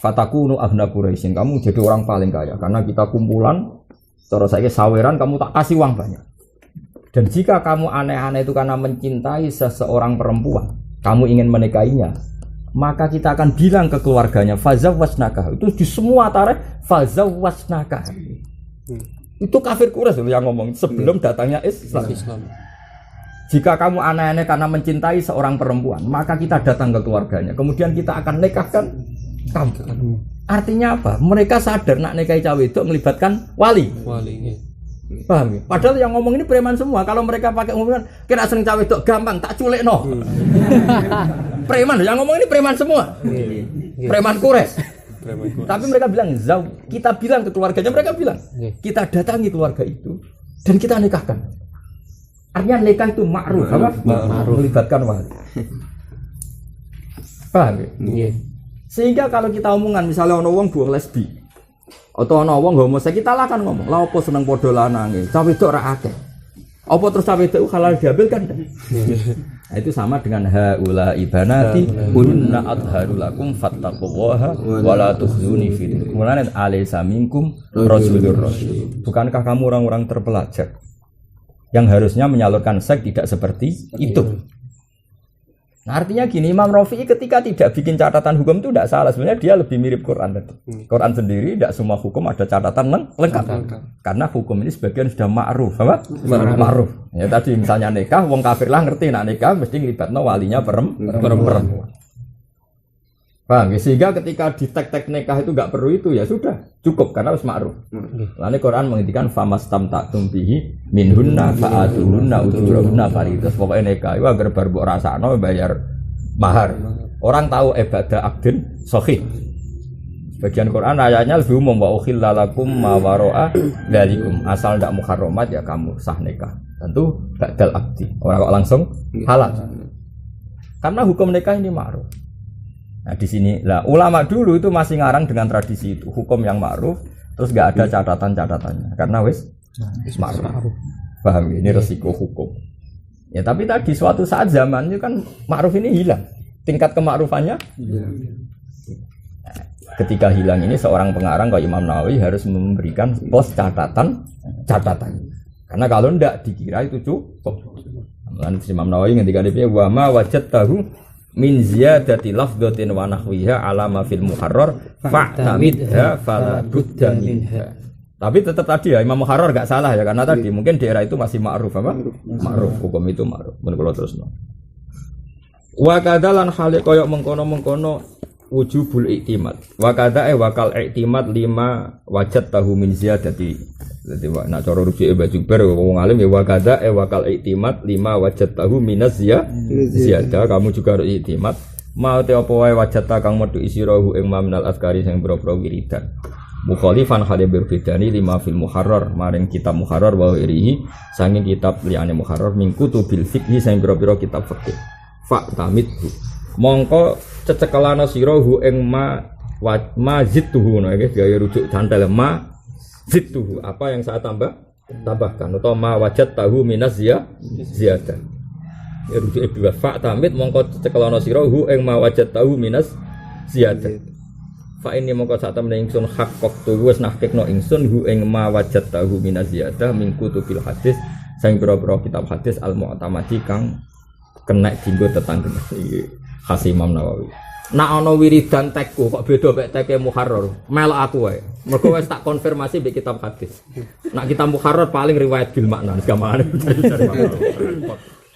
Fatakunu aghna Quraisyin, kamu jadi orang paling kaya karena kita kumpulan, cara saiki saweran kamu tak kasih uang banyak. Dan jika kamu aneh-aneh itu karena mencintai seseorang perempuan, kamu ingin menikahinya, maka kita akan bilang ke keluarganya fazawwajnaka. Itu di semua tarikh fazawwajnaka. Itu kafir Quraisy yang ngomong sebelum datangnya Islam. Jika kamu aneh-aneh karena mencintai seorang perempuan, maka kita datang ke keluarganya. Kemudian kita akan nikahkan kamu. Artinya apa? Mereka sadar nak nikahi cawe itu melibatkan wali. Paham ya? Padahal yang ngomong ini preman semua. Kalau mereka pakai ngomongan kira sering cawe itu gampang tak culik no. Preman yang ngomong ini preman semua. Preman Quraisy. Tapi mereka bilang kita bilang ke keluarganya, mereka bilang kita datangi keluarga itu dan kita nikahkan. Artinya nikah itu ma'ruf, apa? Ma'ruf melibatkan wali. Paham ya? Sehingga kalau kita omongan misalnya ono wong buang lesbi atau ana wong homoseks kita lah kan ngomong, "Lah opo seneng padha lanange? Cawe wedok ra akeh." Apa terus cawe wedok halal diambil kan? Nah, itu sama dengan haula ibanati kunna adharu lakum fattaqullaha wa la tukhzuni fi dinikum. Mulane alaysa minkum rasulur rasul. Bukankah kamu orang-orang terpelajar yang harusnya menyalurkan seks tidak seperti itu? Nah, artinya gini, Imam Rafi'i ketika tidak bikin catatan hukum itu tidak salah. Sebenarnya dia lebih mirip Quran. Quran sendiri tidak semua hukum ada catatan lengkap. Karena hukum ini sebagian sudah ma'ruf, apa? Ma'ruf. Ya tadi misalnya nikah, wong kafir lah ngerti nak nikah mesti ngelibatno walinya perempuan. Paham ya? Sehingga ketika di tek-tek nikah itu enggak perlu itu ya sudah cukup karena harus ma'ruf. Lalu Quran menghentikan famastamta'tum bihi minhunna fa'atuhunna ujurahunna faridah. Pokoknya nikah itu agar bar mbok rasakno bayar mahar. Orang tahu ibadah akdin sahih. Bagian Quran ayatnya lebih umum wa ukhilla lakum ma wara'a dzalikum. Asal ndak muharramat ya kamu sah nikah. Tentu ba'dal akdi. Orang kok langsung halal. Karena hukum nikah ini ma'ruf. Nah di sini lah ulama dulu itu masih ngarang dengan tradisi itu hukum yang ma'ruf terus nggak ada catatan-catatannya karena wis ma'ruf. Paham ini resiko hukum. Ya tapi tadi suatu saat zamannya kan ma'ruf ini hilang tingkat kemakrufannya. Nah, ketika hilang ini seorang pengarang kayak Imam Nawawi harus memberikan pos catatan karena kalau ndak dikira itu cukup. Lalu Imam Nawawi ketika dia wa ma wajadtahu min ziyadati lafdhatin wa nahwiha ala ma fil muharrar fa'tamidha fala budda minha. Tapi tetap tadi ya Imam Muharrar enggak salah ya karena tadi mungkin daerah itu masih ma'ruf apa? Ma'ruf, hukum itu ma'ruf. Men kula terusno. Wa kadalan hale koyo mengkono-mengkono wujubul iktimad. Wa kada wakal iktimad lima wajad tahu min ziyadati. Jadi nak cara rujuk baju ber wong alim ya wakada wakal iktimad lima wajad tahu minaz ziyadah. Kamu juga harus iktimad mau te apa wae wajad ta kang metu isirahu ing mamnal askari sing boro-boro wiridan. Mukhalifan hale berbedani lima fil muharrar maring kitab muharrar wa irihi sanging kitab liyane muharrar min kutubil fiqhi sing boro-boro kitab fikih. Fa tamidhu mongko cecekelana sirahu ing ma zittuhu no iki gaya rujuk cantel ma zittuhu apa yang saya tambahkan atau ma wajad tahu minas ziyadah ya rujuk dua fa tamid mongko cekelana sirahu ing ma wajad tahu minas ziyadah fa ini mongko sak temene ingsun hak waktu wis nahkikno ingsun hu ing ma wajad tahu minas ziyadah min kutubil hadis sing pira-pira kitab hadis al mu'tamadi kang kena dinggo tetangga iki khas Imam Nawawi. Nak ana wiridan tekku kok beda mek teke Muharrar. Melok aku wae. Mergo wis tak konfirmasi mbek kitab hadis. Nak kita Muharrar paling riwayat bil makna, gampangane.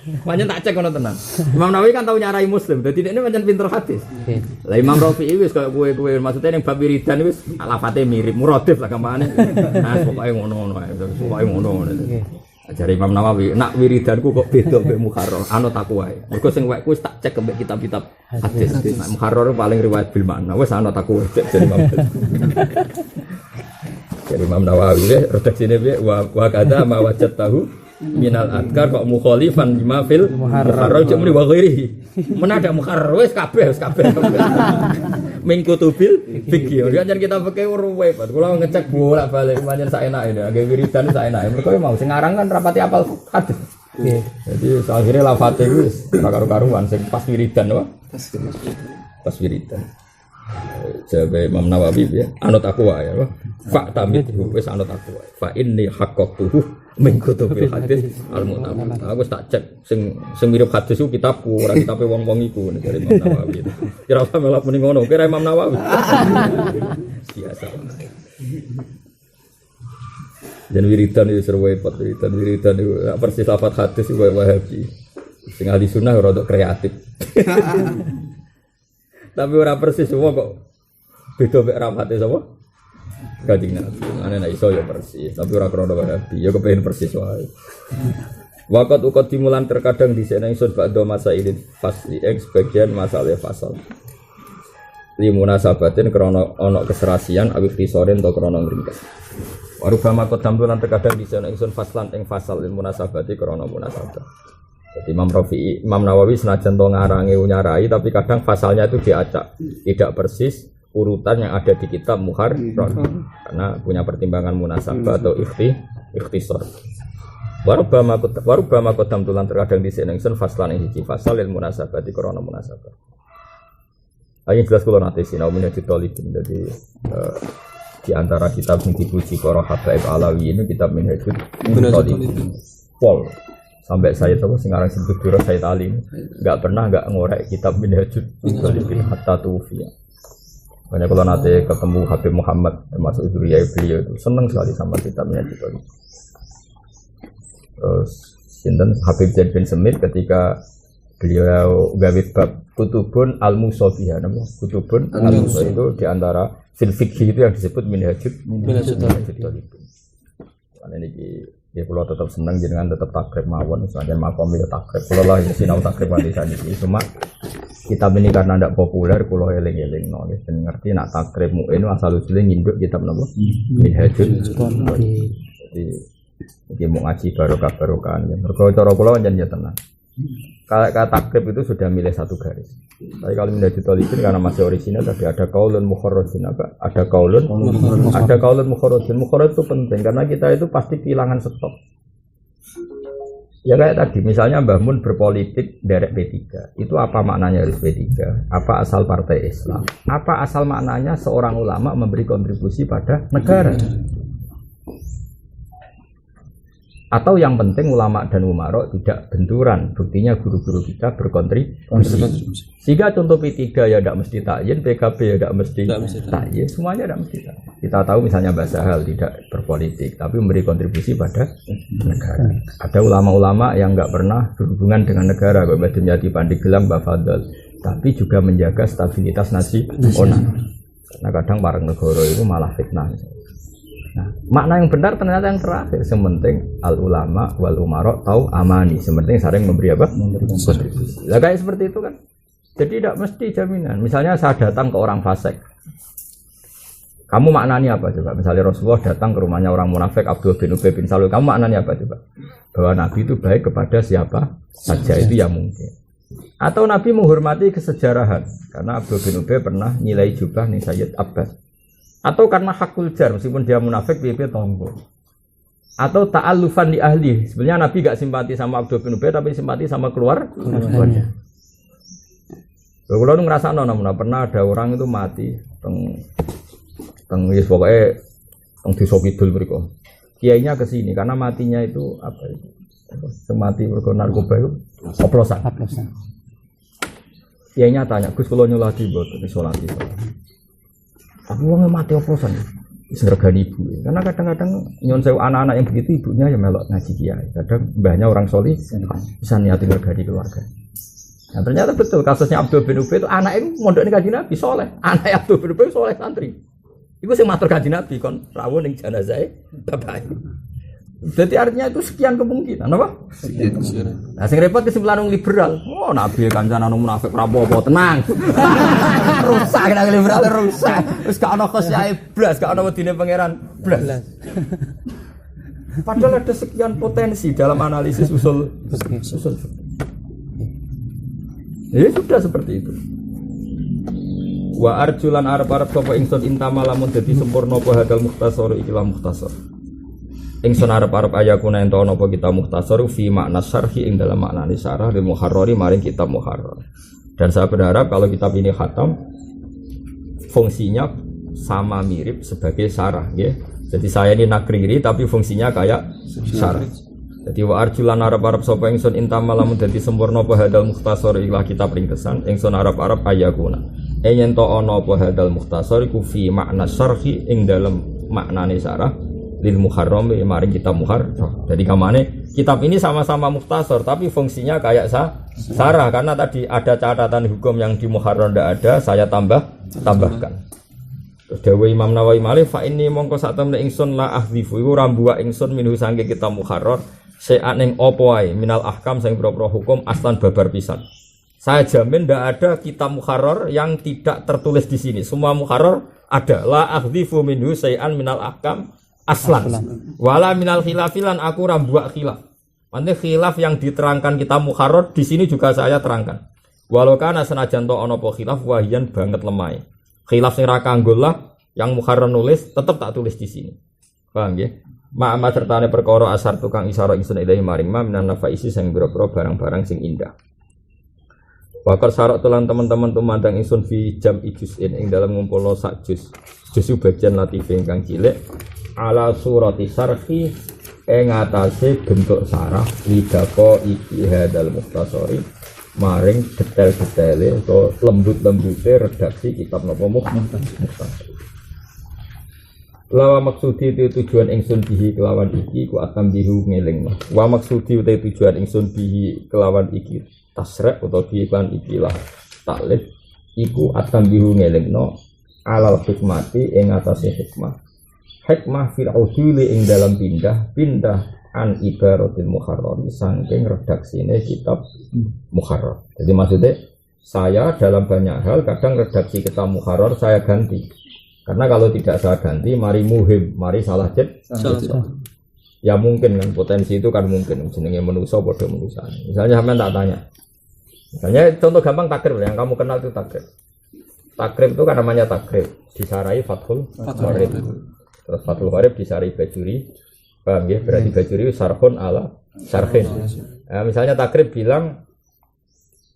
Pancen tak cek ngono tenan. Imam Nawawi kan tau nyarai Muslim, dadi ini pancen pinter hadis. Oke. Lah Imam Rafi'i wis koyo kowe maksudnya ning bab wiridan wis lafate mirip, muradif lah gampangane. Nah, pokoke ngono-ngono ae, pokoke ngono-ngono. Ajare Imam Nawawi, nak wiridanku kok beda mbek Muharrar, anut aku wae. Mergo sing wekku wis tak cek mbek kitab-kitab hadis. Nak Muharrar paling riwayat bil makna, wis anut aku cek jadi Imam. Jadi Imam Nawawi redaksine piye wa kadza ma wajadtahu minal adkar kok mukhalifan lima fil Muharrar cek muni wa ghairihi. Men ada Muharrar wis kabeh. Min kutubil fikih. Kan kita pakai ruwet. Kula ngecek bolak-balik pancen saenake lho, nggih wiridan saenake. Mergo mau sing aran kan rapati apal hadis. Nggih. Jadi akhire lafate wis karo-karuan sing pas wiridan wae. Pas wiridan. Jabe Imam Nawawi ya, anut aku wae ya. Fa tamit wis anut aku wae. Fa inni haqqatuhu min kutubil hadis al-mu'tamad. Aku tak cek sing mirip hadis ku kitabku, ora kitabe wong-wong iku dari Imam Nawawi. Kira apa malah muni ngono, kira Imam Nawawi. Biasa. Dan wiridan itu seru repot, wiridan itu persis lafaz hadis itu Wahabi. Sing ahli sunnah rada kreatif. Tapi ora persis semua kok beda mek rapate sapa? Kanjeng Nabi. Ana nek iso ya persis, tapi ora krana Wahabi, ya kepengin persis wae. Waqat uqad dimulan terkadang disene ingsun bakdo masa ini pasti sebagian masalah fasal. Li munasabatin krana ana keserasian awif tisoren to krana ngringkes. Warubama qadam lan terkadang disene ingsun faslan ing fasal ilmu munasabati krana munasabah. Jadi Imam Nawawi senajan to ngarangi nyarai tapi kadang pasalnya itu diacak, tidak persis urutan yang ada di kitab Muharrar karena punya pertimbangan munasabah atau ikhtisar. Warubama qadam tulan terkadang disene ingsun faslan ing siji fasal ilmu munasabati krana munasabah. Ayo jelas kula nate sinau menyang Talibin. Jadi di antara kitab yang dipuji para habaib Alawi ini kitab Minhajul Talibin. Pol sampai saya tahu sekarang sebut Dura Said Ali nggak pernah nggak ngorek kitab Minhajul Talibin hatta tufiya. Banyak kalau nanti ketemu Habib Muhammad termasuk zuriyah beliau itu senang sekali sama kitab Minhajul Talibin. Terus sinten Habib Zaid bin Semit ketika beliau gawe bab kutubun al-musofiyah, namanya kutubun al-musofiyah itu diantara fil fikih itu yang disebut Minhajul Talibin. Karena ini ya kalau tetap senang jenengan tetap takrib mawon, senajan makom itu takrib. Kalau lah sinau takrib wali tadi, cuma kitab ini karena tidak populer, kalau eling-eling nol, dan ngerti nak takrib mu'in asal usulnya nginduk kitab nabo Minhajul Talibin. Jadi mau ngaji barokah-barokahan. Kalau cara kula pancen ya tenang. Kata takrib itu sudah milih satu garis. Tapi kalau Minhajul Talibin karena masih orisinal tadi ada qaulun mukharrajin apa? Ada qaulun mukharrajin. Mukharraj itu penting karena kita itu pasti kehilangan stok. Ya kayak tadi misalnya Mbah Mun berpolitik derek P3. Itu apa maknanya harus P3? Apa asal partai Islam? Apa asal maknanya seorang ulama memberi kontribusi pada negara? Atau yang penting ulama dan umaro tidak benturan, buktinya guru-guru kita berkontribusi. Sehingga contoh P3 ya tidak mesti takyin, PKB ya tidak mesti takyin, semuanya tidak mesti takyin. Kita tahu misalnya Mbah Sahal tidak berpolitik, tapi memberi kontribusi pada negara. Ada ulama-ulama yang nggak pernah berhubungan dengan negara, Mbah Dimyati Pandeglang, Mbah Fadl, tapi juga menjaga stabilitas nasional. Karena kadang barang negara itu malah fitnah. Nah, makna yang benar ternyata yang terakhir. Sementing al ulama wal umaro tahu amani. Sementing saling memberi apa? Kontribusi. Lah kayak seperti itu kan. Jadi tidak mesti jaminan. Misalnya saya datang ke orang fasik. Kamu maknanya apa coba? Misalnya Rasulullah datang ke rumahnya orang munafik Abdul bin Ubay bin Salul. Kamu maknanya apa coba? Bahwa Nabi itu baik kepada siapa saja itu yang mungkin. Atau Nabi menghormati kesejarahan. Karena Abdul bin Ubay pernah nilai jubah nih Sayyid Abbas. Atau karena hakul jar, meskipun dia munafik, dia tombol. Atau ta'allufan di ahli. Sebenarnya Nabi gak simpati sama Abdul bin Ubay, tapi simpati sama keluarganya. Kalau lu ngerasa nona pernah ada orang itu mati, pokoknya di Sokidul berikut. Kiainya ke sini karena matinya itu apa itu? Semati berikut narkoba itu oplosan. Kiainya tanya, Gus kalau nyolati buat ini sholat itu. Tapi uangnya mati oplosan. Sergani ibu. Karena kadang-kadang nyon sewu anak-anak yang begitu ibunya ya melok ngaji kiai. Kadang mbahnya orang solih bisa niatin sergani keluarga. Nah, ternyata betul kasusnya Abdul bin Ubay itu anak itu mondok ning Kanjeng Nabi soleh. Anak Abdul bin Ubay soleh santri. Iku sing matur Kanjeng Nabi kon rawuh ning janazahe bapak. Jadi artinya itu sekian kemungkinan, apa? Nah, sing repot kesimpulan wong liberal. Oh, Nabi kancane anu munafik ora apa-apa, tenang. Rusak nang liberal rusak. Wis gak ono khosyae blas, gak ono wedine pangeran blas. Padahal ada sekian potensi dalam analisis usul. Ya sudah seperti itu. Wa arjulan arep-arep sapa ingsun intama lamun dadi sempurna apa hadal mukhtasar ikilah mukhtasar. Ingsun arep-arep ayakuna ento ana apa kita mukhtasar fi makna syarhi ing dalam makna syarah lil muharrari maring kitab muharrar. Dan saya berharap kalau kitab ini khatam fungsinya sama mirip sebagai syarah nggih. Jadi saya ini nakriri tapi fungsinya kayak syarah. Jadi wa arjulan arep-arep sapa ingsun intama lamun dadi sempurna apa hadal mukhtasar ikilah kitab ringkesan ingsun arep-arep ayakuna. Yen to ana apa hadal mukhtasar iku fi makna syarhi ing dalam maknane syarah lil muharram maring kitab muharrar. Jadi kamane kitab ini sama-sama mukhtasar tapi fungsinya kayak sarah karena tadi ada catatan hukum yang di muharrar ndak ada, saya tambahkan. Terus dawuh Imam Nawawi malih fa inni mongko sak temne ingsun la ahdzifu iku rambuak ingsun minhu sangge kitab muharrar se'an ing apa wae minal ahkam sing pira-pira hukum aslan babar pisan. Saya jamin ndak ada kitab muharrar yang tidak tertulis di sini. Semua muharrar ada. La ahdzifu minhu se'an minal ahkam aslan wala minal khilafilan aku rambuak khilaf. Nanti khilaf yang diterangkan kita muharrar di sini juga saya terangkan. Walau kana senajan to ana apa khilaf wahian banget lemah. Khilaf sing ra kanggo lah yang muharrar nulis tetap tak tulis di sini. Paham nggih? Ma'ama sertane perkara asar tukang isara ingsun ilahi maring ma minan nafaisi sing boro-boro barang-barang sing indah. Bakar sarok tulan teman-teman tumandang ingsun fi jam ijusin ing dalam ngumpulno sak juz. Juz bagian latif ingkang cilik ala surati sarhi ing atase bentuk sarah lidako iki hadal mukhtasari maring detail-detaile atau lembut-lembute redaksi kitab napa mukhtasar. Lawa maksudi itu tujuan ingsun bihi kelawan iki ku atam bihu ngelingno. Wa maksudi itu tujuan ingsun bihi kelawan iki tasrek utawa bihi lan ikilah taklif iku atam bihu ngelingno alal hikmati ing atase hikmah. Hikmah fil uduli ing dalam pindah an ibaratil muharrar saking redaksine kitab muharrar. Jadi maksudnya saya dalam banyak hal kadang redaksi kitab muharrar saya ganti. Karena kalau tidak saya ganti mari muhim, mari salah cet. Ya mungkin kan potensi itu kan mungkin jenenge manusa padha manusa. Misalnya sampean tak tanya. Misalnya contoh gampang takrib yang kamu kenal itu takrib. Takrib itu kan namanya takrib, disarai fathul warib. Terus Fathul Warib disari Bajuri, paham ya? Berarti Bajuri sarhun ala sarhin. Nah, misalnya takrib bilang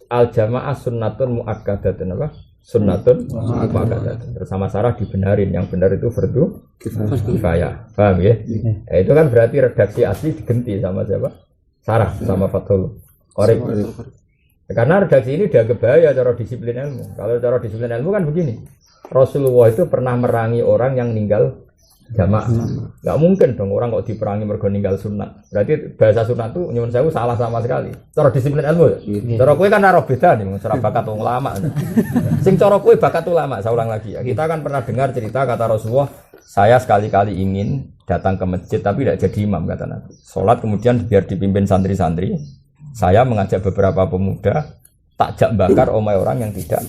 al jamaah sunnatun muakkadatun apa? Sunnatun muakkadatun. Bersama sarah dibenarin, yang benar itu fardu kifayah, paham ya? Nah, itu kan berarti redaksi asli diganti sama siapa? Sarah sama Fathul Warib. Karena redaksi ini dianggap bahaya cara disiplin ilmu. Kalau cara disiplin ilmu kan begini, Rasulullah itu pernah merangi orang yang meninggal jamaah. Gak mungkin dong orang kok diperangi mergo ninggal sunat. Berarti bahasa sunat itu nyuwun sewu salah sama sekali. Cara disiplin ilmu. Cara kowe kan ora beda nih, cara bakat ulama. Sing cara kowe bakat ulama, saya ulang lagi ya. Kita kan pernah dengar cerita kata Rasulullah, saya sekali-kali ingin datang ke masjid tapi tidak jadi imam kata Nabi. Salat kemudian biar dipimpin santri-santri. Saya mengajak beberapa pemuda takjak bakar omai orang yang tidak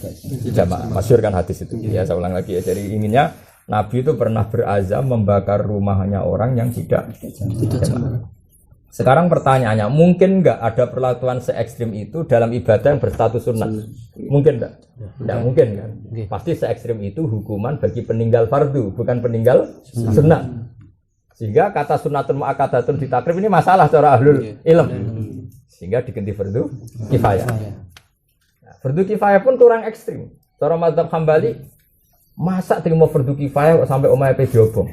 jamaah. Masyhur kan hadis itu. Ya saya ulang lagi ya. Jadi inginnya Nabi itu pernah berazam membakar rumahnya orang yang tidak jamaah. Sekarang pertanyaannya, mungkin nggak ada perlakuan se ekstrim itu dalam ibadah yang berstatus sunnah? Mungkin nggak? Nggak mungkin kan? Pasti se ekstrim itu hukuman bagi peninggal fardu, bukan peninggal sunnah. Sehingga kata sunnatun muakkadatun di takrib ini masalah cara ahlul ilm. Sehingga diganti fardu kifayah. Nah, fardu kifayah pun kurang ekstrim. Cara mazhab Hambali, masa terima fardu kifayah sampai omahe diobong.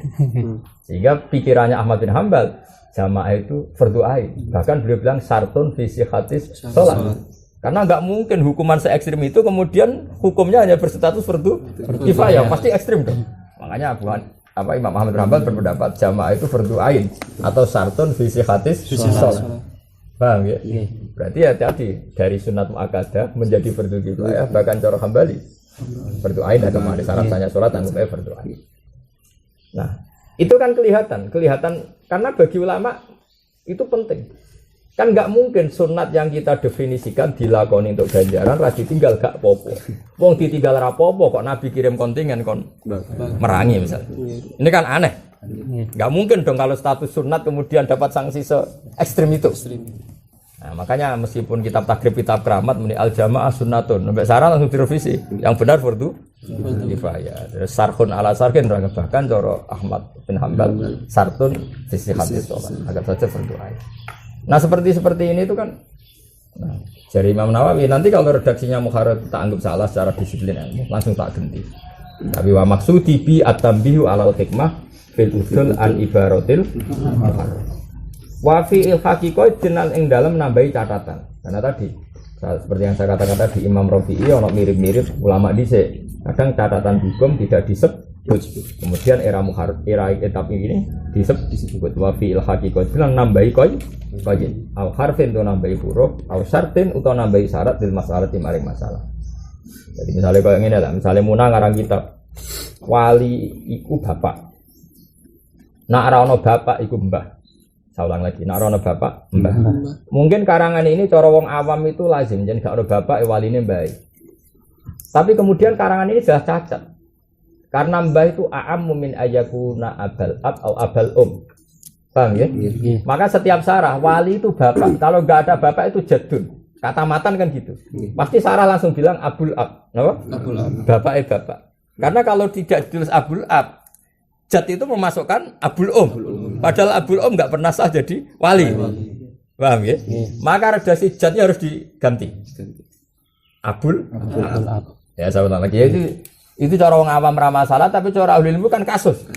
Sehingga pikirannya Ahmad bin Hambal, jamaah itu fardu ain. Bahkan beliau bilang syartun fi sihhatis shalah. Karena enggak mungkin hukuman se ekstrim itu kemudian hukumnya hanya berstatus fardu kifayah, pasti ekstrim dong. Makanya Imam Ahmad bin Hanbal berpendapat jamaah itu fardu ain atau syartun fi sihhatis shalah. Paham ya? Berarti hati-hati dari sunat muakkadah menjadi fardu kifayah bahkan cara Hambali fardu ain atau ada syarat tanya salat anggapnya fardu ain. Nah, itu kan kelihatan karena bagi ulama itu penting. Kan nggak mungkin sunat yang kita definisikan dilakoni untuk ganjaran rasi tinggal gak popo. Wong ditinggal rapopo kok Nabi kirim kontingen kon merangi misalnya. Ini kan aneh. Nggak mungkin dong kalau status sunat kemudian dapat sanksi se-ekstrim itu. Nah, makanya meskipun kitab takrib kitab keramat muni al jamaah sunnatun, sampai sarah langsung direvisi. Yang benar fardu kifayah. Terus sarhun ala sarhin bahkan coro Ahmad bin Hanbal sartun sisi hadis sholat agar saja fardu ain. Nah seperti ini itu kan dari Imam Nawawi nanti kalau redaksinya Mukharrar tak anggap salah secara disiplin ilmu langsung tak ganti. Tapi wa maksudi bi at-tanbihu alal hikmah fil usul an ibaratil wa fi il haqiqah jenal ing dalem nambahi catatan. Karena tadi seperti yang saya katakan tadi Imam Rafi'i ono mirip-mirip ulama dhisik. Kadang catatan hukum tidak disebut. Kemudian era etap ini disebut wa fi il haqiqah jenal nambahi qaid al harfin itu nambahi huruf al syartin atau nambahi syarat di masalah maring masalah. Jadi misalnya kayak gini lah, misalnya Munah ngarang kitab wali iku bapak, nak rano bapak iku mbah. Saya ulang lagi, nak rano bapak mbah. Mungkin karangan ini cara wong awam itu lazim, jadi gak ada bapak waline mbah. Tapi kemudian karangan ini sudah cacat karena mbah itu a'ammu min ayakuna abal ab atau abal Paham ya? Maka setiap sarah wali itu bapak. Kalau nggak ada bapak itu jadun. Kata matan kan gitu. Pasti sarah langsung bilang abul ab. Apa? Abul ab. Bapak. Karena kalau tidak ditulis abul ab, jad itu memasukkan abul Padahal abul nggak pernah sah jadi wali. Paham ya? Maka redaksi jadnya harus diganti. Abul ab. Ya saya ulang lagi. Itu cara orang awam ramasalah, tapi cara ahli ilmu kan kasus.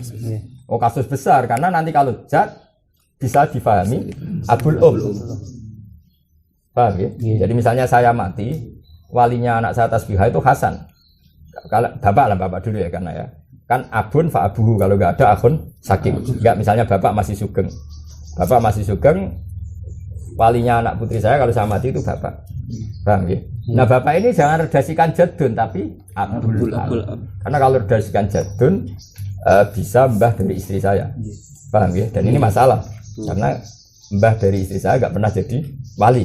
Oh kasus besar karena nanti kalau jad bisa difahami abul paham ya? Jadi misalnya saya mati, walinya anak saya tasbihah itu Hasan. Kalau bapak dulu ya karena ya. Kan abun fa abuhu kalau enggak ada akhun saking. Enggak misalnya bapak masih sugeng. Walinya anak putri saya kalau saya mati itu bapak. Paham ya? Nah, bapak ini jangan redasikan jadun tapi abul. Karena kalau redasikan jadun bisa mbah dari istri saya. Paham ya? Dan ini masalah. Karena mbah dari istri saya enggak pernah jadi wali.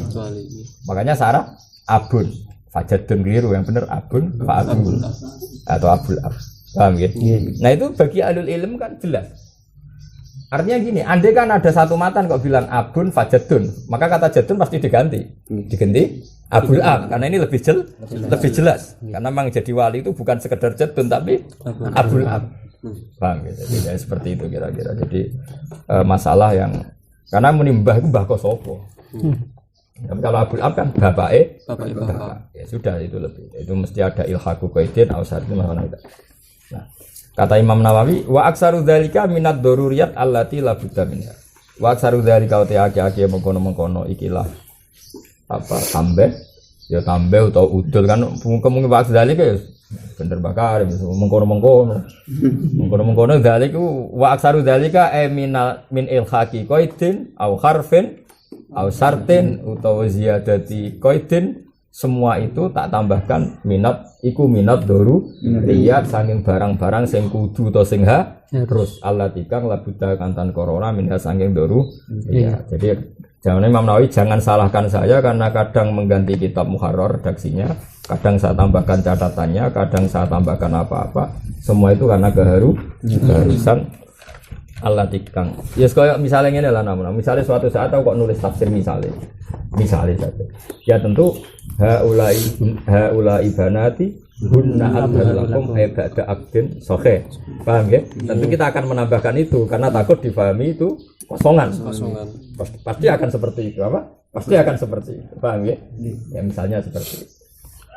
Makanya Sarah abun, fajadun keliru, yang benar abun, fa abul atau abul ab. Paham ya? Nah, itu bagi ahlul ilm kan jelas. Artinya gini, andai kan ada satu matan kok bilang abun fajadun, maka kata jadun pasti diganti abul ab, karena ini lebih jelas. Karena memang jadi wali itu bukan sekedar jadun tapi abul ab. Paham gitu. Jadi ya, seperti itu kira-kira. Jadi masalah yang karena menimbah itu mbah kosopo. Tapi kalau abul ab kan bapak. Ya sudah itu lebih. Itu mesti ada ilhaku qaidin ausar itu masalah itu. Nah, kata Imam Nawawi wa aksaru dzalika minad daruriyat allati la budda minha. Wa aksaru dzalika ati mengkono-mengkono ikilah apa tambah atau udul kan mungkin wa aksaru dzalika ya bener bakar mengkono dzaliku wa aksaru dzalika min ilhaqi qaidin au harfin au syartin utawa ziyadati qaidin. Semua itu tak tambahkan minat doru riyad saking barang-barang sing kudu atau sing terus Allah tikang labuda kantan corona minat saking doru riyad. Jadi jangan Imam Nawawi jangan salahkan saya karena kadang mengganti kitab Muharrar redaksinya, kadang saya tambahkan catatannya, kadang saya tambahkan apa-apa. Semua itu karena keharusan Allah tikang. Ya kayak misalnya ini lah namun misalnya suatu saat aku kok nulis tafsir misalnya saja. Ya tentu haulai banati hunna abdalakum ba'da akdin sahih. Paham ya? Tentu kita akan menambahkan itu karena takut difahami itu kosongan. Pasti akan seperti itu apa? Pasti akan seperti itu. Paham ya? Ya misalnya seperti itu.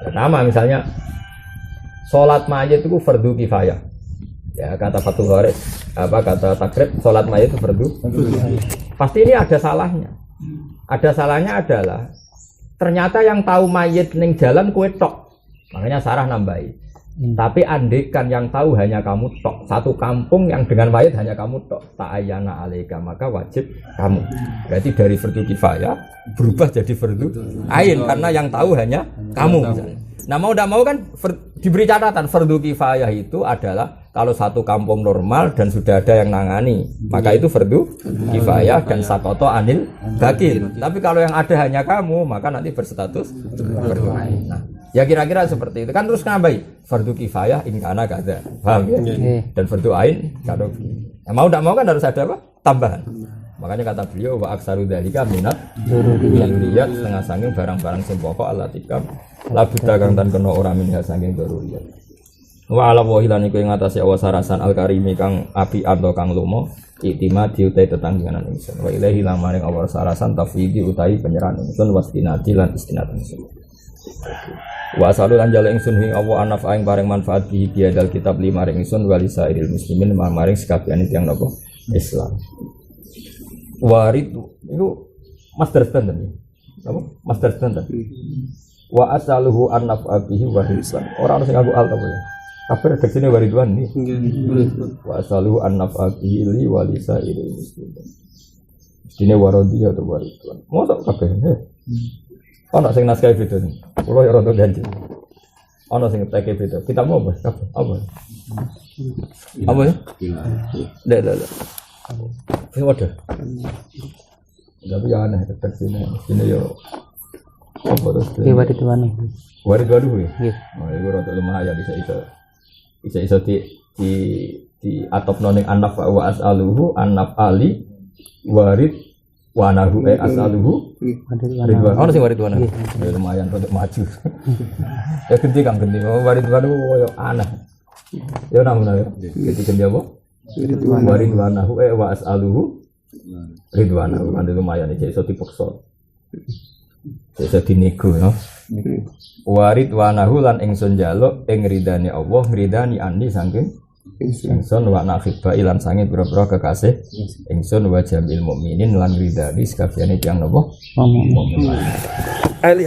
Pertama misalnya salat mayit itu fardu kifayah. Ya kata Fathul Gharis, kata takrib salat mayit itu fardu. Pasti ini ada salahnya. Ada salahnya adalah ternyata yang tahu mayit ning jalan kue tok. Makanya Sarah nambahi. Tapi andekan yang tahu hanya kamu tok, satu kampung yang dengan mayit hanya kamu tok, ta'ayyana alaika, maka wajib kamu. Berarti dari fardu kifayah berubah jadi fardu ain karena yang tahu hanya kamu. Misalnya. Nah mau tidak mau kan diberi catatan fardu kifayah itu adalah kalau satu kampung normal dan sudah ada yang nangani, maka itu fardu kifayah dan sakoto anil bakin. Tapi kalau yang ada hanya kamu, maka nanti berstatus fardu ain. Nah, ya kira-kira seperti itu kan terus nambahi fardu kifayah in kana kada. Paham ya? Dan fardu ain kalau nah, mau tidak mau kan harus ada apa? Tambahan. Makanya kata beliau wa aksaru dzalika minat dzurriyyat setengah sanging barang-barang sing pokok alatikam labuda kang tan kena ora minha sanging dzurriyyat. Wa ala wahilan iku ing atase awas sarasan al karimi kang api atau kang lomo itima diutai tetanggingan ingsun. Wa ilahi lamaring awas sarasan tafwidi utai penyerahan ingsun wastinati lan istinat ingsun. Wa asalul anjal ingsun ing Allah anaf aing bareng manfaat bi biadal kitab lima ring ingsun walisairil muslimin maring sekabiane tiyang napa Islam. Warid itu master standard ya. Apa? Master standard. Wa asaluhu annaf abihi waridwan. Orang harus ngaku al apa ya? Kafir redaksine waridwan nih. Wa asaluhu annaf abihi li walisa ilil muslimin. Dene warodi atau waridwan. Mosok kabeh. Ono sing naskah beda nih. Kulo ya rada ganti. Ono sing teke beda. Kita mau apa? Apa? Apa ya? Lek. Waduh. Tapi yang aneh dekat sini yo. Apa terus? Warid wanu. Warid wanu ya. Nggih. Oh, itu rada lumayan bisa di atop noning anaf wa as'aluhu anaf ali warid wanahu as'aluhu ridwan. Oh, sing warid wanahu. Ya lumayan rada maju. Ya ganti Kang ganti. Warid wanu yo aneh. Ya namun ya. Ganti apa? Waridwanahu wa as'aluhu ridwanahu kan lumayan iki iso dipaksa. Iso dinego no. Waridwanahu lan ingsun njaluk ing ridane Allah ngridani ani saking ingsun wa nakhibba lan sange pira-pira kekasih ingsun wa jamil mukminin lan ridani sakabehane tiyang napa? Mukmin. Ali